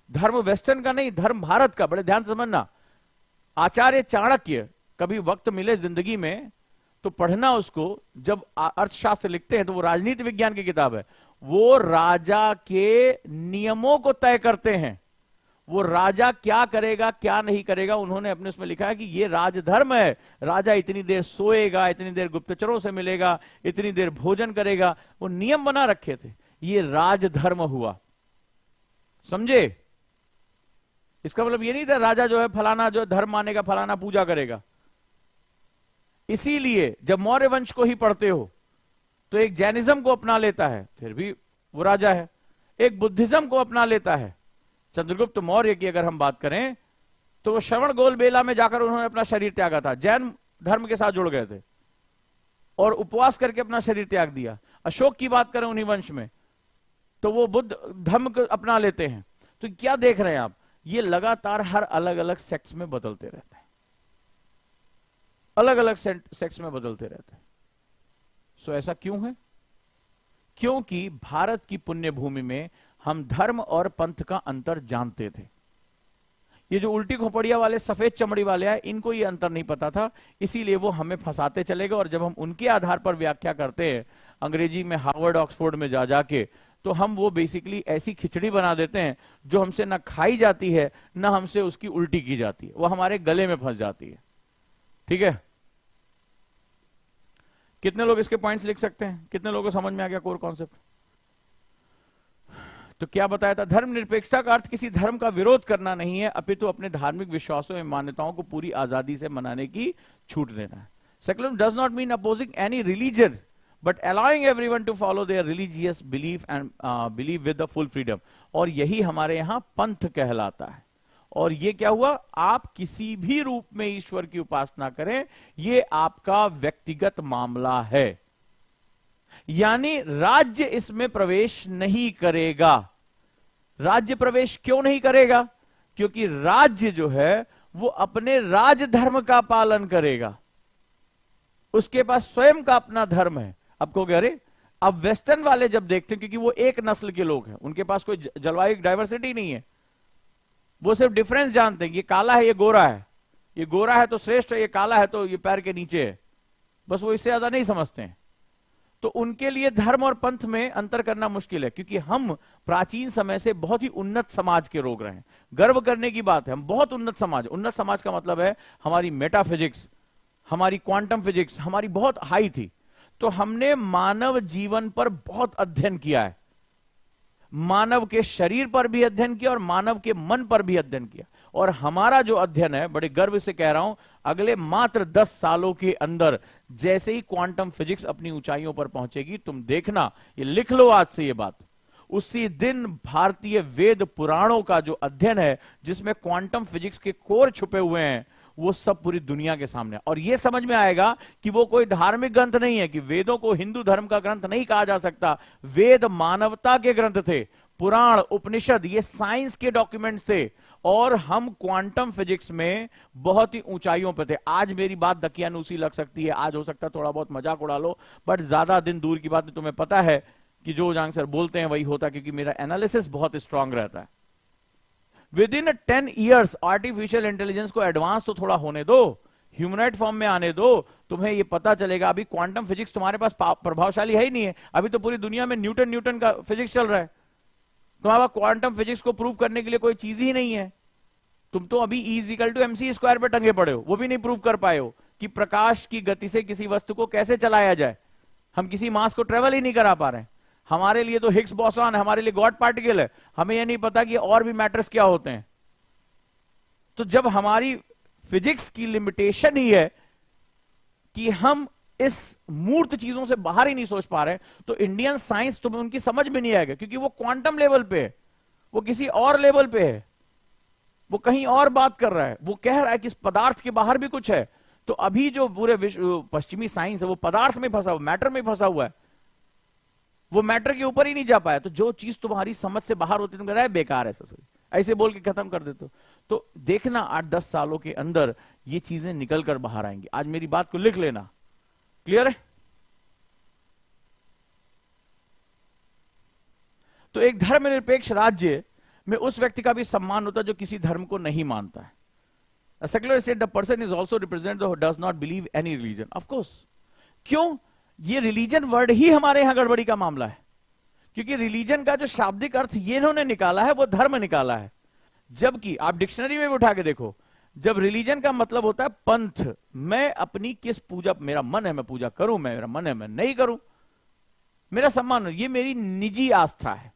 [SPEAKER 3] धर्म वेस्टर्न का नहीं, धर्म भारत का। बड़े ध्यान से समझना, आचार्य चाणक्य, कभी वक्त मिले जिंदगी में तो पढ़ना उसको। जब अर्थशास्त्र लिखते हैं तो वो राजनीति विज्ञान की किताब है, वो राजा के नियमों को तय करते हैं। वो राजा क्या करेगा क्या नहीं करेगा, उन्होंने अपने उसमें लिखा है कि ये राजधर्म है। राजा इतनी देर सोएगा, इतनी देर गुप्तचरों से मिलेगा, इतनी देर भोजन करेगा, वो नियम बना रखे थे। ये राजधर्म हुआ, समझे? इसका मतलब ये नहीं था राजा जो है फलाना जो धर्म मानेगा, फलाना पूजा करेगा। इसीलिए जब मौर्य वंश को ही पढ़ते हो तो एक जैनिज्म को अपना लेता है, फिर भी वो राजा है। एक बुद्धिज्म को अपना लेता है। चंद्रगुप्त मौर्य की अगर हम बात करें तो वो श्रवणबेल बेला में जाकर उन्होंने अपना शरीर त्यागा था, जैन धर्म के साथ जुड़ गए थे और उपवास करके अपना शरीर त्याग दिया। अशोक की बात करें उन्हीं वंश में तो वो बुद्ध धर्म को अपना लेते हैं। तो क्या देख रहे हैं आप, ये लगातार हर अलग अलग सेक्ट्स में बदलते रहते हैं, अलग अलग सेक्ट्स में बदलते रहते हैं। सो ऐसा क्यों है? क्योंकि भारत की पुण्य भूमि में हम धर्म और पंथ का अंतर जानते थे। ये जो उल्टी खोपड़िया वाले, सफेद चमड़ी वाले हैं, इनको ये अंतर नहीं पता था, इसीलिए वो हमें फंसाते चले गए। और जब हम उनके आधार पर व्याख्या करते हैं अंग्रेजी में, हार्वर्ड ऑक्सफोर्ड में जा जाके, तो हम वो बेसिकली ऐसी खिचड़ी बना देते हैं जो हमसे ना खाई जाती है ना हमसे उसकी उल्टी की जाती है, वो हमारे गले में फंस जाती है। ठीक है, कितने लोग इसके पॉइंट्स लिख सकते हैं? कितने लोगों को समझ में आ गया कोर कॉन्सेप्ट? तो क्या बताया था? धर्मनिरपेक्षता का अर्थ किसी धर्म का विरोध करना नहीं है, अपितु अपने धार्मिक विश्वासों एवं मान्यताओं को पूरी आजादी से मनाने की छूट देना है। Secularism does not mean opposing any religion but allowing everyone to follow their religious belief and believe with the full freedom. और यही हमारे यहां पंथ कहलाता है। और ये क्या हुआ? आप किसी भी रूप में ईश्वर की उपासना करें, ये आपका व्यक्तिगत मामला है, यानी राज्य इसमें प्रवेश नहीं करेगा। राज्य प्रवेश क्यों नहीं करेगा? क्योंकि राज्य जो है वो अपने राज धर्म का पालन करेगा, उसके पास स्वयं का अपना धर्म है। अब कहोगे अरे, अब वेस्टर्न वाले जब देखते हैं, क्योंकि वो एक नस्ल के लोग हैं, उनके पास कोई जलवायु डाइवर्सिटी नहीं है, वो सिर्फ डिफरेंस जानते हैं, ये काला है ये गोरा है, ये गोरा है तो श्रेष्ठ है, ये काला है तो ये पैर के नीचे है, बस वो इससे ज्यादा नहीं समझते हैं। तो उनके लिए धर्म और पंथ में अंतर करना मुश्किल है, क्योंकि हम प्राचीन समय से बहुत ही उन्नत समाज के लोग रहे हैं। गर्व करने की बात है, हम बहुत उन्नत समाज। उन्नत समाज का मतलब है हमारी मेटाफिजिक्स, हमारी क्वांटम फिजिक्स हमारी बहुत हाई थी। तो हमने मानव जीवन पर बहुत अध्ययन किया है, मानव के शरीर पर भी अध्ययन किया और मानव के मन पर भी अध्ययन किया। और हमारा जो अध्ययन है, बड़े गर्व से कह रहा हूं, अगले मात्र 10 सालों के अंदर जैसे ही क्वांटम फिजिक्स अपनी ऊंचाइयों पर पहुंचेगी, तुम देखना, ये लिख लो आज से ये बात, उसी दिन भारतीय वेद पुराणों का जो अध्ययन है, जिसमें क्वांटम फिजिक्स के कोर छुपे हुए हैं, वो सब पूरी दुनिया के सामने। और ये समझ में आएगा कि वो कोई धार्मिक ग्रंथ नहीं है, कि वेदों को हिंदू धर्म का ग्रंथ नहीं कहा जा सकता। वेद मानवता के ग्रंथ थे, पुराण उपनिषद ये साइंस के डॉक्यूमेंट्स थे, और हम क्वांटम फिजिक्स में बहुत ही ऊंचाइयों पे थे। आज मेरी बात दकियानूसी लग सकती है, आज हो सकता है थोड़ा बहुत मजाक उड़ा लो, बट ज्यादा दिन दूर की बात नहीं। तुम्हें पता है कि जो जांग सर बोलते हैं वही होता, क्योंकि मेरा एनालिसिस बहुत स्ट्रांग रहता है। With in 10 years artificial intelligence को एडवांस तो थोड़ा होने दो, ह्यूमनॉइड फॉर्म में आने दो, तुम्हें ये पता चलेगा। अभी क्वांटम फिजिक्स तुम्हारे पास प्रभावशाली है ही नहीं है, अभी तो पूरी दुनिया में न्यूटन का फिजिक्स चल रहा है। तुम्हारे पास क्वांटम फिजिक्स को प्रूव करने के लिए कोई चीज ही नहीं है। तुम तो अभी E=mc² पे टंगे पड़े हो, वो भी नहीं प्रूव कर पाए हो कि प्रकाश की गति से किसी वस्तु को कैसे चलाया जाए। हम किसी मास को ट्रेवल ही नहीं करा पा रहे हैं। हमारे लिए तो हिग्स बोसॉन है, हमारे लिए गॉड पार्टिकल है, हमें यह नहीं पता कि और भी मैटर्स क्या होते हैं। तो जब हमारी फिजिक्स की लिमिटेशन ही है कि हम इस मूर्त चीजों से बाहर ही नहीं सोच पा रहे, तो इंडियन साइंस तुम्हें उनकी समझ में नहीं आएगा, क्योंकि वो क्वांटम लेवल पे है, वो किसी और लेवल पे है, वो कहीं और बात कर रहा है। वो कह रहा है कि इस पदार्थ के बाहर भी कुछ है। तो अभी जो पूरे विश्व पश्चिमी साइंस है वो पदार्थ में फंसा हुआ, मैटर में फंसा हुआ है, वो मैटर के ऊपर ही नहीं जा पाया। तो जो चीज तुम्हारी समझ से बाहर होती है, तुम कह रहा है बेकार है, ऐसे बोल के खत्म कर देते हो। तो देखना 8-10 सालों के अंदर ये चीजें निकल कर बाहर आएंगी। आज मेरी बात को लिख लेना, क्लियर है? तो एक धर्मनिरपेक्ष राज्य में उस व्यक्ति का भी सम्मान होता है जो किसी धर्म को नहीं मानता है। A secular state, the person is also represented who does not believe any religion. Of course. क्यों? ये रिलीजन वर्ड ही हमारे यहां गड़बड़ी का मामला है, क्योंकि रिलीजन का जो शाब्दिक अर्थ ये इन्होंने निकाला है वो धर्म निकाला है। जबकि आप डिक्शनरी में भी उठा के देखो, जब रिलीजन का मतलब होता है पंथ, मैं अपनी किस पूजा, मेरा मन है मैं पूजा करूं, मेरा मन है मैं नहीं करूं, मेरा सम्मान, ये मेरी निजी आस्था है।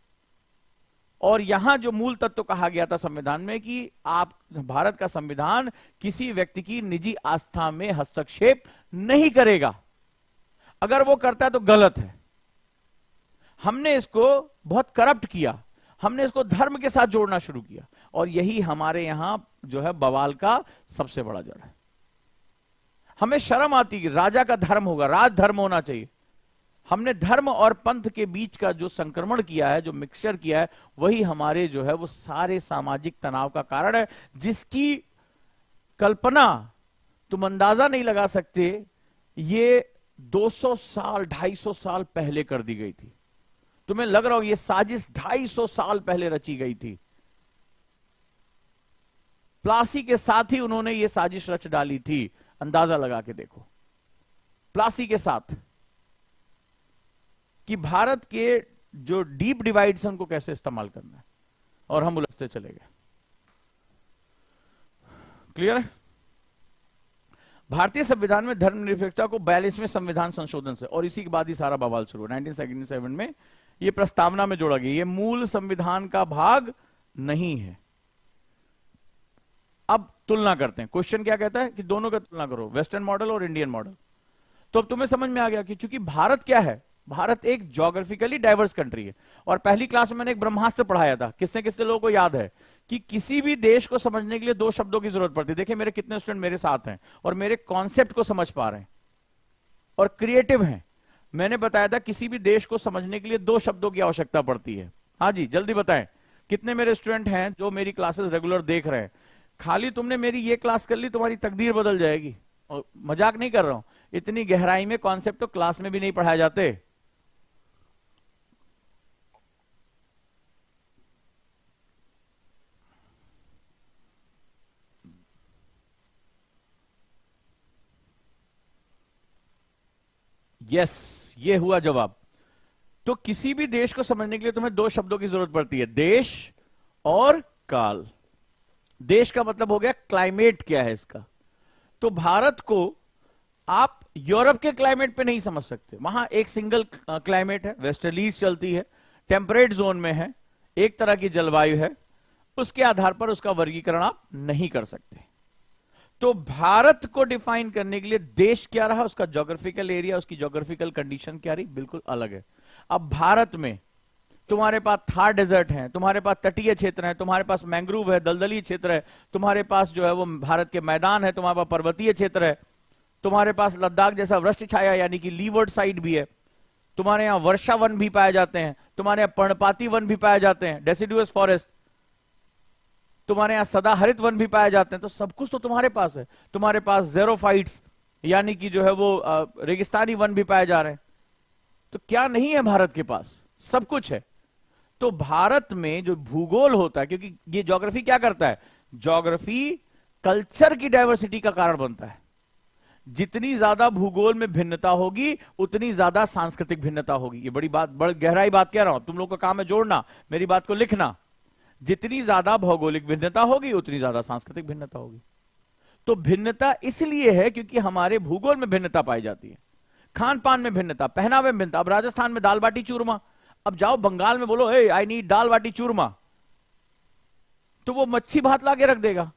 [SPEAKER 3] और यहां जो मूल तत्व कहा गया था संविधान में कि आप, भारत का संविधान किसी व्यक्ति की निजी आस्था में हस्तक्षेप नहीं करेगा, अगर वो करता है तो गलत है। हमने इसको बहुत करप्ट किया, हमने इसको धर्म के साथ जोड़ना शुरू किया, और यही हमारे यहां जो है बवाल का सबसे बड़ा जड़ है। हमें शर्म आती है कि राजा का धर्म होगा, राज धर्म होना चाहिए। हमने धर्म और पंथ के बीच का जो संक्रमण किया है, जो मिक्सचर किया है, वही हमारे जो है वो सारे सामाजिक तनाव का कारण है, जिसकी कल्पना तुम अंदाजा नहीं लगा सकते। ये 200 साल 250 साल पहले कर दी गई थी। तुम्हें लग रहा हो ये साजिश 250 साल पहले रची गई थी। प्लासी के साथ ही उन्होंने ये साजिश रच डाली थी, अंदाजा लगा के देखो, प्लासी के साथ, कि भारत के जो डीप डिवाइड्स हैं उनको कैसे इस्तेमाल करना है, और हम उलझते चले गए। क्लियर है? भारतीय संविधान में धर्मनिरपेक्षता को 42वें संविधान संशोधन से, और इसी के बाद ही सारा बवाल शुरू हुआ 1977 में, यह प्रस्तावना में जोड़ा गया। यह मूल संविधान का भाग नहीं है। अब तुलना करते हैं। क्वेश्चन क्या कहता है कि दोनों का तुलना करो, वेस्टर्न मॉडल और इंडियन मॉडल। तो अब तुम्हें समझ में आ गया कि चूंकि भारत क्या है, भारत एक ज्योग्राफिकली डाइवर्स कंट्री है। और पहली क्लास में मैंने एक ब्रह्मास्त्र पढ़ाया था, किसने किसने लोगों को याद है, कि किसी भी देश को समझने के लिए दो शब्दों की जरूरत पड़ती है। देखिए मेरे कितने स्टूडेंट मेरे साथ हैं और मेरे कॉन्सेप्ट को समझ पा रहे हैं और क्रिएटिव हैं। मैंने बताया था किसी भी देश को समझने के लिए दो शब्दों की आवश्यकता पड़ती है। हाँ जी, जल्दी बताएं कितने मेरे स्टूडेंट हैं जो मेरी क्लासेस रेगुलर देख रहे हैं। खाली तुमने मेरी ये क्लास कर ली, तुम्हारी तकदीर बदल जाएगी। और मजाक नहीं कर रहा हूं, इतनी गहराई में कॉन्सेप्ट तो क्लास में भी नहीं पढ़ाए जाते। यस, ये हुआ जवाब। तो किसी भी देश को समझने के लिए तुम्हें दो शब्दों की जरूरत पड़ती है, देश और काल। देश का मतलब हो गया क्लाइमेट क्या है इसका। तो भारत को आप यूरोप के क्लाइमेट पे नहीं समझ सकते। वहां एक सिंगल क्लाइमेट है, वेस्टर्लीज चलती है, टेम्परेट जोन में है, एक तरह की जलवायु है। उसके आधार पर उसका वर्गीकरण आप नहीं कर सकते। तो भारत को डिफाइन करने के लिए देश क्या रहा, उसका ज्योग्राफिकल एरिया, उसकी ज्योग्राफिकल कंडीशन क्या रही, बिल्कुल अलग है। अब भारत में तुम्हारे पास थार डेजर्ट है, तुम्हारे पास तटीय क्षेत्र है, तुम्हारे पास मैंग्रोव है, दलदली क्षेत्र है, तुम्हारे पास जो है वो भारत के मैदान है, तुम्हारे पास पर्वतीय क्षेत्र है, तुम्हारे पास लद्दाख जैसा वृष्टि छाया यानी कि लीवर्ड साइड भी है, तुम्हारे यहां वर्षा वन भी पाए जाते हैं, तुम्हारे यहां पर्णपाती वन भी पाए जाते हैं, डेसिडुअस फॉरेस्ट, तुम्हारे यहां सदा हरित वन भी पाए जाते हैं। तो सब कुछ तो तुम्हारे पास है। तुम्हारे पास ज़ेरोफाइट्स यानी कि जो है वो रेगिस्तानी वन भी पाए जा रहे हैं। तो क्या नहीं है भारत के पास, सब कुछ है। तो भारत में जो भूगोल होता है, क्योंकि ये ज्योग्राफी क्या करता है, ज्योग्राफी कल्चर की डाइवर्सिटी का कारण बनता है। जितनी ज्यादा भूगोल में भिन्नता होगी उतनी ज्यादा सांस्कृतिक भिन्नता होगी। ये बड़ी बात, बड़ी गहराई बात कह रहा हूं, तुम लोग का काम है जोड़ना, मेरी बात को लिखना। जितनी ज्यादा भौगोलिक भिन्नता होगी उतनी ज्यादा सांस्कृतिक भिन्नता होगी। तो भिन्नता इसलिए है क्योंकि हमारे भूगोल में भिन्नता पाई जाती है, खान पान में भिन्नता, पहनावे में भिन्नता। अब राजस्थान में दाल बाटी चूरमा, अब जाओ बंगाल में बोलो ए आई नीड दाल बाटी चूरमा, तो वो मच्छी भात ला के रख देगा।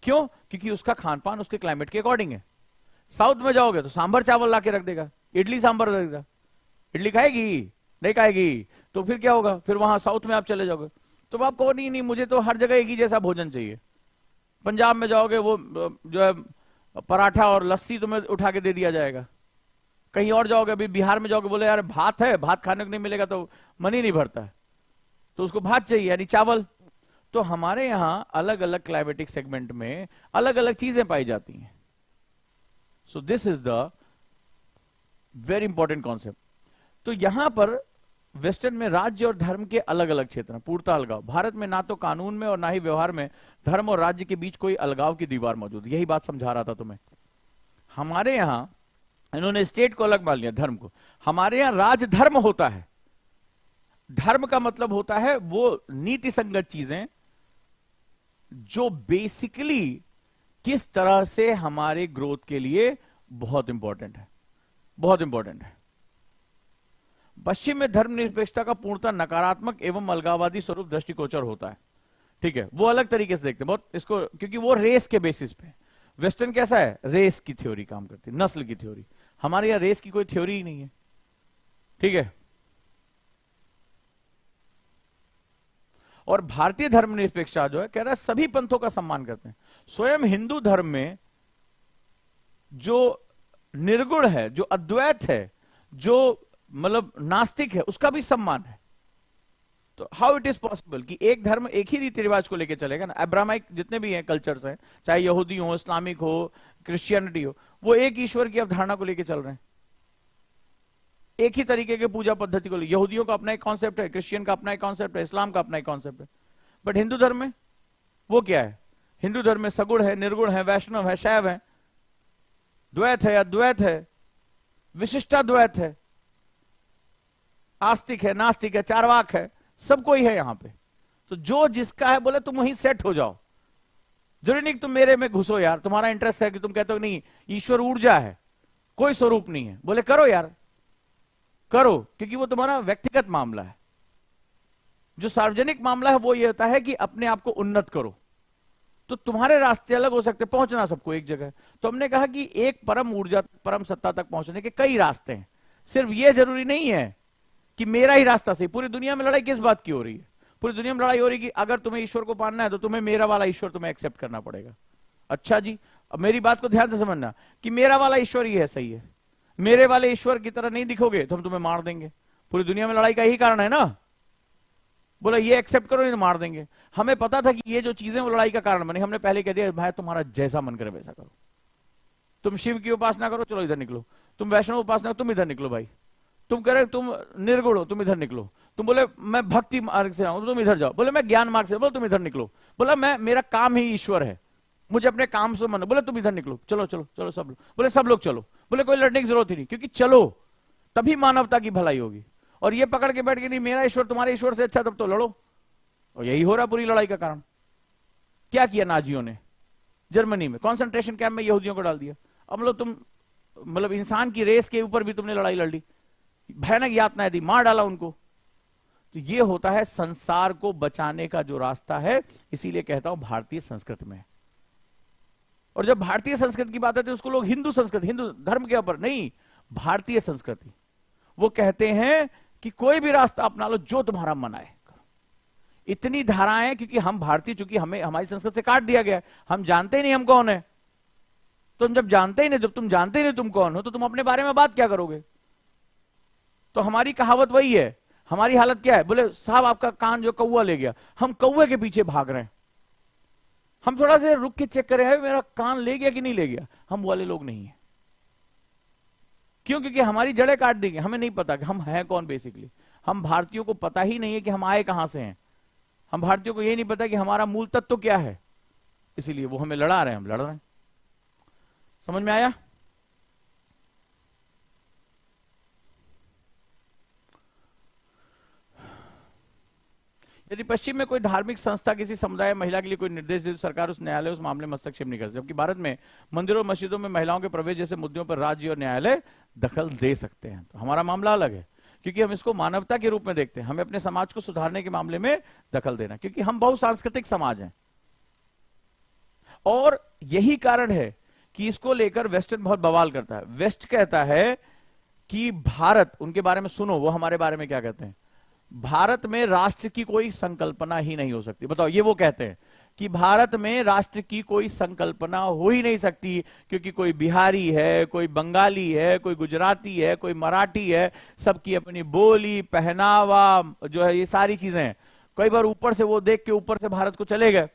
[SPEAKER 3] क्यों? क्योंकि उसका खान पान उसके क्लाइमेट के अकॉर्डिंग है। साउथ में जाओगे तो सांभर चावल ला के रख देगा, इडली सांभर रख देगा। इडली खाएगी? नहीं खाएगी। तो फिर क्या होगा, फिर वहां साउथ में आप चले जाओगे तो आप कहो नहीं मुझे तो हर जगह एक ही जैसा भोजन चाहिए। पंजाब में जाओगे वो जो है पराठा और लस्सी तुम्हें उठा के दे दिया जाएगा। कहीं और जाओगे, अभी बिहार में जाओगे, बोले यार भात है, भात खाने को नहीं मिलेगा तो मन ही नहीं भरता है, तो उसको भात चाहिए यानी चावल। तो हमारे यहां अलग अलग क्लाइमेटिक सेगमेंट में अलग अलग चीजें पाई जाती हैं। So this is the very important concept. तो यहां पर वेस्टर्न में राज्य और धर्म के अलग अलग क्षेत्र हैं, पूर्णतः अलगाव। भारत में ना तो कानून में और ना ही व्यवहार में धर्म और राज्य के बीच कोई अलगाव की दीवार मौजूद। यही बात समझा रहा था तुम्हें। हमारे यहां इन्होंने स्टेट को अलग मान लिया, धर्म को। हमारे यहां राजधर्म होता है। धर्म का मतलब होता है वो नीति संगत चीजें जो बेसिकली किस तरह से हमारे ग्रोथ के लिए बहुत इंपॉर्टेंट है, बहुत इंपॉर्टेंट है। पश्चिम में धर्मनिरपेक्षता का पूर्णतः नकारात्मक एवं अलगाववादी स्वरूप दृष्टिगोचर होता है। ठीक है, वो अलग तरीके से देखते हैं बहुत इसको, क्योंकि वो रेस के बेसिस पे। वेस्टर्न कैसा है, रेस की थ्योरी काम करती है, नस्ल की थ्योरी। हमारे यहां रेस की कोई थ्योरी ही नहीं है। ठीक है, और भारतीय धर्मनिरपेक्षता जो है कह रहा है सभी पंथों का सम्मान करते हैं। स्वयं हिंदू धर्म में जो निर्गुण है, जो अद्वैत है, जो मतलब नास्तिक है, उसका भी सम्मान है। तो हाउ इट इज पॉसिबल कि एक धर्म एक ही रीति रिवाज को लेकर चलेगा ना। अब्राहमिक जितने भी हैं कल्चर्स हैं, चाहे यहूदी हो, इस्लामिक हो, क्रिश्चियनिटी हो, वो एक ईश्वर की अवधारणा को लेकर चल रहे हैं, एक ही तरीके के पूजा पद्धति को लेकर। यहूदियों का अपना एक कॉन्सेप्ट है, क्रिश्चियन का अपना एक कॉन्सेप्ट है, इस्लाम का अपना एक कॉन्सेप्ट है। बट हिंदू धर्म में वो क्या है, हिंदू धर्म में सगुण है, निर्गुण है, वैष्णव है, शैव है, द्वैत है, अद्वैत है, विशिष्टाद्वैत है, आस्तिक है, नास्तिक है, चारवाक है, सब कोई है यहां पे। तो जो जिसका है बोले तुम वहीं सेट हो जाओ। जरूरी नहीं कि तुम मेरे में घुसो यार, तुम्हारा इंटरेस्ट है कि तुम कहते हो नहीं ईश्वर ऊर्जा है, कोई स्वरूप नहीं है, बोले करो यार, करो, क्योंकि वो तुम्हारा व्यक्तिगत मामला है। जो सार्वजनिक मामला है वो ये होता है कि अपने आप को उन्नत करो। तो तुम्हारे रास्ते अलग हो सकते, पहुंचना सबको एक जगह। तो हमने कहा कि एक परम ऊर्जा, परम सत्ता तक पहुंचने के कई रास्ते हैं। सिर्फ ये जरूरी नहीं है कि मेरा ही रास्ता सही। पूरी दुनिया में लड़ाई किस बात की हो रही है? पूरी दुनिया में लड़ाई हो रही है कि अगर तुम्हें ईश्वर को पाना है तो तुम्हें मेरा वाला ईश्वर तुम्हें एक्सेप्ट करना पड़ेगा। अच्छा जी, अब मेरी बात को ध्यान से समझना कि मेरा वाला ईश्वर ही है, सही है, मेरे वाले ईश्वर की तरह नहीं दिखोगे तो हम तुम्हें मार देंगे। पूरी दुनिया में लड़ाई का यही कारण है ना, बोला ये एक्सेप्ट करो नहीं तो मार देंगे। हमें पता था कि ये जो चीजें वो लड़ाई का कारण बनी, हमने पहले कह दिया भाई तुम्हारा जैसा मन करे वैसा करो। तुम शिव की उपासना करो, चलो इधर निकलो। तुम वैष्णव उपासना, तुम इधर निकलो भाई। तुम कह रहे तुम निर्गुण हो, तुम इधर निकलो। तुम बोले मैं भक्ति मार्ग से आऊं, तुम इधर जाओ। बोले मैं ज्ञान मार्ग से, बोले तुम इधर निकलो। बोला मैं, मेरा काम ही ईश्वर है, मुझे अपने काम से मन, बोले तुम इधर निकलो। चलो चलो चलो सब लोग, बोले सब लोग चलो। बोले कोई लड़ने की जरूरत ही नहीं, क्योंकि चलो तभी मानवता की भलाई होगी। और ये पकड़ के बैठ के नहीं मेरा ईश्वर तुम्हारे ईश्वर से अच्छा, तब तो लड़ो। और यही हो रहा पूरी लड़ाई का कारण। क्या किया नाजियों ने जर्मनी में? कॉन्सेंट्रेशन कैंप में यहूदियों को डाल दिया। अब मतलब तुम, मतलब इंसान की रेस के ऊपर भी तुमने लड़ाई लड़ ली, भयानक यातनाएं दी, मार डाला उनको। तो ये होता है संसार को बचाने का जो रास्ता है। इसीलिए कहता हूं भारतीय संस्कृति में। और जब भारतीय संस्कृति की बात आती है उसको लोग हिंदू संस्कृति, हिंदू धर्म के ऊपर नहीं, भारतीय संस्कृति। वो कहते हैं कि कोई भी रास्ता अपना लो जो तुम्हारा मन आए। इतनी धाराएं, क्योंकि हम भारतीय, चूंकि हमें हमारी संस्कृति से काट दिया गया है, हम जानते ही नहीं हम कौन है। तुम जब जानते ही नहीं, जब तुम जानते ही नहीं तुम कौन हो, तो तुम अपने बारे में बात क्या करोगे? तो हमारी कहावत वही है। हमारी हालत क्या है? बोले साहब आपका कान जो कौवा ले गया, हम कौवे के पीछे भाग रहे हैं। हम थोड़ा सा रुक के चेक करें है मेरा कान ले गया कि नहीं ले गया। हम वाले लोग नहीं है। क्यों? क्योंकि हमारी जड़ें काट दी गई, हमें नहीं पता कि हम हैं कौन। बेसिकली हम भारतीयों को पता ही नहीं है कि हम आए कहां से हैं। हम भारतीयों को यही नहीं पता कि हमारा मूल तत्व तो क्या है। इसीलिए वो हमें लड़ा रहे हैं, हम लड़ रहे हैं। समझ में आया? यदि पश्चिम में कोई धार्मिक संस्था किसी समुदाय महिला के लिए कोई निर्देश दे, सरकार उस न्यायालय उस मामले में हस्तक्षेप नहीं कर सकती। जबकि भारत में मंदिरों और मस्जिदों में महिलाओं के प्रवेश जैसे मुद्दों पर राज्य और न्यायालय दखल दे सकते हैं। तो हमारा मामला अलग है, क्योंकि हम इसको मानवता के रूप में देखते हैं। हमें अपने समाज को सुधारने के मामले में दखल देना, क्योंकि हम बहुसांस्कृतिक समाज हैं। और यही कारण है कि इसको लेकर वेस्टर्न बहुत बवाल करता है। वेस्ट कहता है कि भारत, उनके बारे में सुनो वो हमारे बारे में क्या कहते हैं। भारत में राष्ट्र की कोई संकल्पना ही नहीं हो सकती। बताओ, ये वो कहते हैं कि भारत में राष्ट्र की कोई संकल्पना हो ही नहीं सकती, क्योंकि कोई बिहारी है, कोई बंगाली है, कोई गुजराती है, कोई मराठी है, सबकी अपनी बोली, पहनावा जो है, ये सारी चीजें हैं। कई बार ऊपर से वो देख के ऊपर से भारत को चले गए।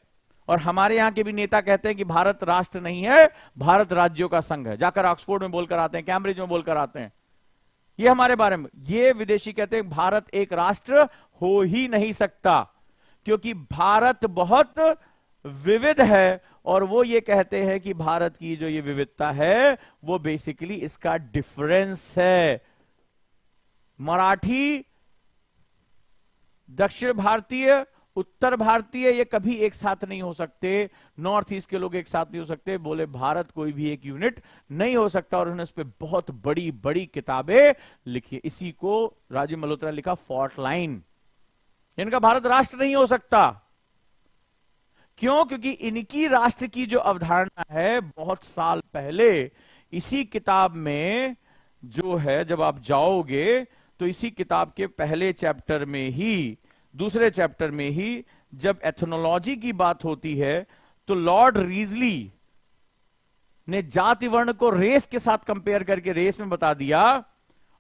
[SPEAKER 3] और हमारे यहां के भी नेता कहते हैं कि भारत राष्ट्र नहीं है, भारत राज्यों का संघ है। जाकर ऑक्सफोर्ड में बोलकर आते हैं, कैम्ब्रिज में बोलकर आते हैं। ये हमारे बारे में, ये विदेशी कहते हैं भारत एक राष्ट्र हो ही नहीं सकता, क्योंकि भारत बहुत विविध है। और वो ये कहते हैं कि भारत की जो ये विविधता है वो बेसिकली इसका डिफरेंस है। मराठी, दक्षिण भारतीय, उत्तर भारतीय, ये कभी एक साथ नहीं हो सकते। नॉर्थ ईस्ट के लोग एक साथ नहीं हो सकते। बोले भारत कोई भी एक यूनिट नहीं हो सकता। और उन्होंने इस पे बहुत बड़ी बड़ी किताबें लिखी। इसी को राजीव मल्होत्रा ने लिखा फॉल्ट लाइन। इनका भारत राष्ट्र नहीं हो सकता। क्यों? क्योंकि इनकी राष्ट्र की जो अवधारणा है बहुत साल पहले इसी किताब में जो है, जब आप जाओगे तो इसी किताब के पहले चैप्टर में ही, दूसरे चैप्टर में ही जब एथनोलॉजी की बात होती है तो लॉर्ड रीजली ने जाति वर्ण को रेस के साथ कंपेयर करके रेस में बता दिया।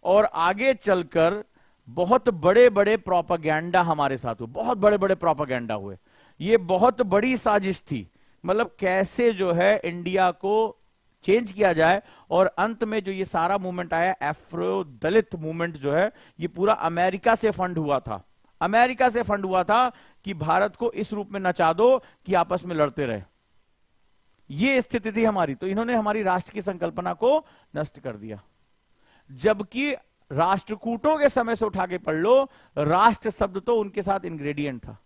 [SPEAKER 3] और आगे चलकर बहुत बड़े बड़े प्रोपेगेंडा हमारे साथ हुए, बहुत बड़े बड़े प्रोपेगेंडा हुए। ये बहुत बड़ी साजिश थी, मतलब कैसे जो है इंडिया को चेंज किया जाए। और अंत में जो ये सारा मूवमेंट आया, एफ्रो दलित मूवमेंट जो है, ये पूरा अमेरिका से फंड हुआ था। अमेरिका से फंड हुआ था कि भारत को इस रूप में नचा दो कि आपस में लड़ते रहे। ये स्थिति थी हमारी। तो इन्होंने हमारी राष्ट्र की संकल्पना को नष्ट कर दिया। जबकि राष्ट्रकूटों के समय से उठा के पढ़ लो, राष्ट्र शब्द तो उनके साथ इंग्रेडिएंट था।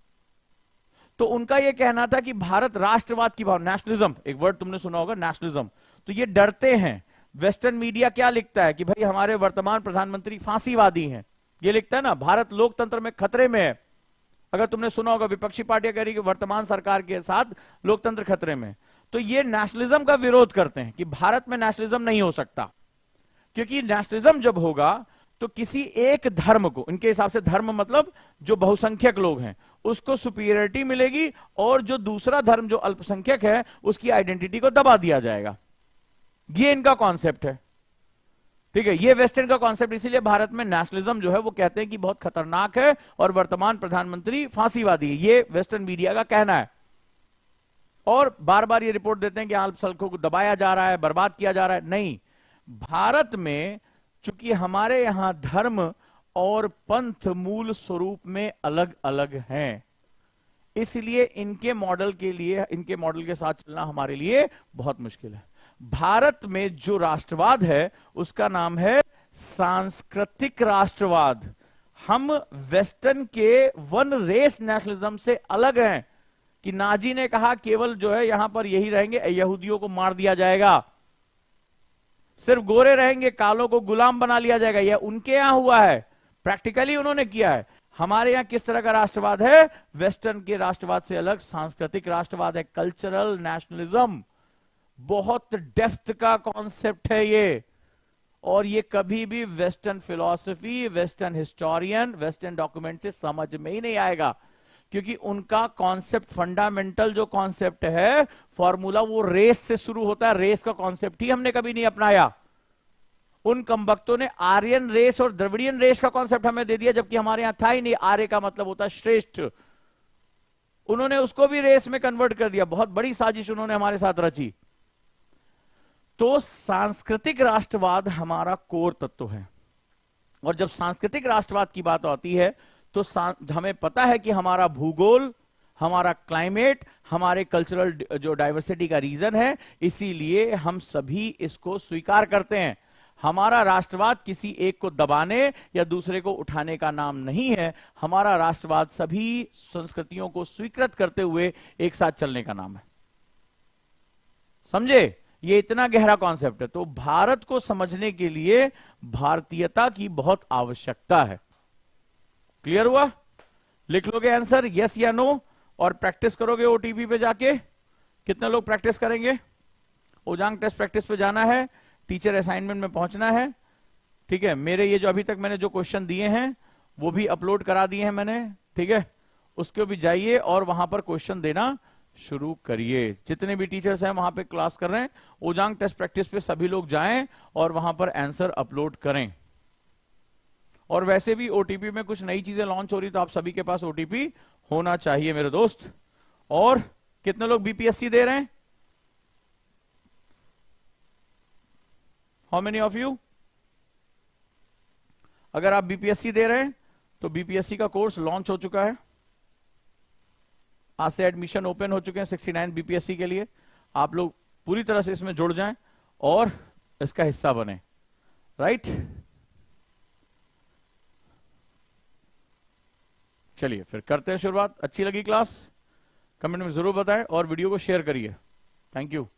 [SPEAKER 3] तो उनका यह कहना था कि भारत राष्ट्रवाद की भावना, नेशनलिज्म, एक वर्ड तुमने सुना होगा नेशनलिज्म, तो ये डरते हैं। वेस्टर्न मीडिया क्या लिखता है कि भाई हमारे वर्तमान प्रधानमंत्री फांसीवादी हैं, ये लिखता है ना, भारत लोकतंत्र में खतरे में है। अगर तुमने सुना होगा विपक्षी पार्टियां कह रही कि वर्तमान सरकार के साथ लोकतंत्र खतरे में, तो ये नेशनलिज्म का विरोध करते हैं कि भारत में नेशनलिज्म नहीं हो सकता, क्योंकि नेशनलिज्म जब होगा तो किसी एक धर्म को, इनके हिसाब से धर्म मतलब जो बहुसंख्यक लोग हैं, उसको सुपीरियरिटी मिलेगी और जो दूसरा धर्म जो अल्पसंख्यक है उसकी आइडेंटिटी को दबा दिया जाएगा। ये इनका कॉन्सेप्ट है, ठीक है, ये वेस्टर्न का कॉन्सेप्ट। इसीलिए भारत में नेशनलिज्म जो है वो कहते हैं कि बहुत खतरनाक है और वर्तमान प्रधानमंत्री फांसीवादी है, ये वेस्टर्न मीडिया का कहना है। और बार बार ये रिपोर्ट देते हैं कि अल्पसंख्यकों को दबाया जा रहा है, बर्बाद किया जा रहा है। नहीं, भारत में चूंकि हमारे यहां धर्म और पंथ मूल स्वरूप में अलग अलग हैं, इसलिए इनके मॉडल के साथ चलना हमारे लिए बहुत मुश्किल है। भारत में जो राष्ट्रवाद है उसका नाम है सांस्कृतिक राष्ट्रवाद। हम वेस्टर्न के वन रेस नेशनलिज्म से अलग हैं कि नाजी ने कहा केवल जो है यहां पर यही रहेंगे, यहूदियों को मार दिया जाएगा, सिर्फ गोरे रहेंगे, कालों को गुलाम बना लिया जाएगा। यह उनके यहां हुआ है, प्रैक्टिकली उन्होंने किया है। हमारे यहां किस तरह का राष्ट्रवाद है? वेस्टर्न के राष्ट्रवाद से अलग सांस्कृतिक राष्ट्रवाद है, कल्चरल नेशनलिज्म। बहुत डेप्थ का कॉन्सेप्ट है ये, और ये कभी भी western philosophy, western historian, western document से समझ में ही नहीं आएगा, क्योंकि उनका कॉन्सेप्ट, फंडामेंटल जो कॉन्सेप्ट है, फॉर्मूला, वो रेस से शुरू होता है। रेस का कॉन्सेप्ट ही हमने कभी नहीं अपनाया। उन कमबख्तों ने आर्यन रेस और द्रविडियन रेस का कॉन्सेप्ट हमें दे दिया, जबकि हमारे यहां था ही नहीं। आर्य का मतलब होता है श्रेष्ठ, उन्होंने उसको भी रेस में कन्वर्ट कर दिया। बहुत बड़ी साजिश उन्होंने हमारे साथ रची। तो सांस्कृतिक राष्ट्रवाद हमारा कोर तत्व है, और जब सांस्कृतिक राष्ट्रवाद की बात आती है तो हमें पता है कि हमारा भूगोल, हमारा क्लाइमेट, हमारे कल्चरल जो डाइवर्सिटी का रीजन है, इसीलिए हम सभी इसको स्वीकार करते हैं। हमारा राष्ट्रवाद किसी एक को दबाने या दूसरे को उठाने का नाम नहीं है। हमारा राष्ट्रवाद सभी संस्कृतियों को स्वीकृत करते हुए एक साथ चलने का नाम है। समझे? ये इतना गहरा कॉन्सेप्ट है। तो भारत को समझने के लिए भारतीयता की बहुत आवश्यकता है। क्लियर हुआ? लिख लोगे आंसर यस या नो, और प्रैक्टिस करोगे ओटीपी पे जाके। कितने लोग प्रैक्टिस करेंगे? ओजांग टेस्ट प्रैक्टिस पे जाना है, टीचर असाइनमेंट में पहुंचना है। ठीक है, मेरे ये जो अभी तक मैंने जो क्वेश्चन दिए हैं वो भी अपलोड करा दिए हैं मैंने, ठीक है, उसके भी जाइए और वहां पर क्वेश्चन देना शुरू करिए। जितने भी टीचर्स हैं वहां पे क्लास कर रहे हैं, ओजांग टेस्ट प्रैक्टिस पे सभी लोग जाएं और वहां पर आंसर अपलोड करें। और वैसे भी ओटीपी में कुछ नई चीजें लॉन्च हो रही, तो आप सभी के पास ओटीपी होना चाहिए मेरे दोस्त। और कितने लोग बीपीएससी दे रहे हैं? How many of you? अगर आप बीपीएससी दे रहे हैं तो बीपीएससी का कोर्स लॉन्च हो चुका है। आज से एडमिशन ओपन हो चुके हैं 69 बीपीएससी के लिए। आप लोग पूरी तरह से इसमें जुड़ जाएं और इसका हिस्सा बने, राइट? चलिए फिर करते हैं शुरुआत। अच्छी लगी क्लास? कमेंट में जरूर बताएं और वीडियो को शेयर करिए। Thank you.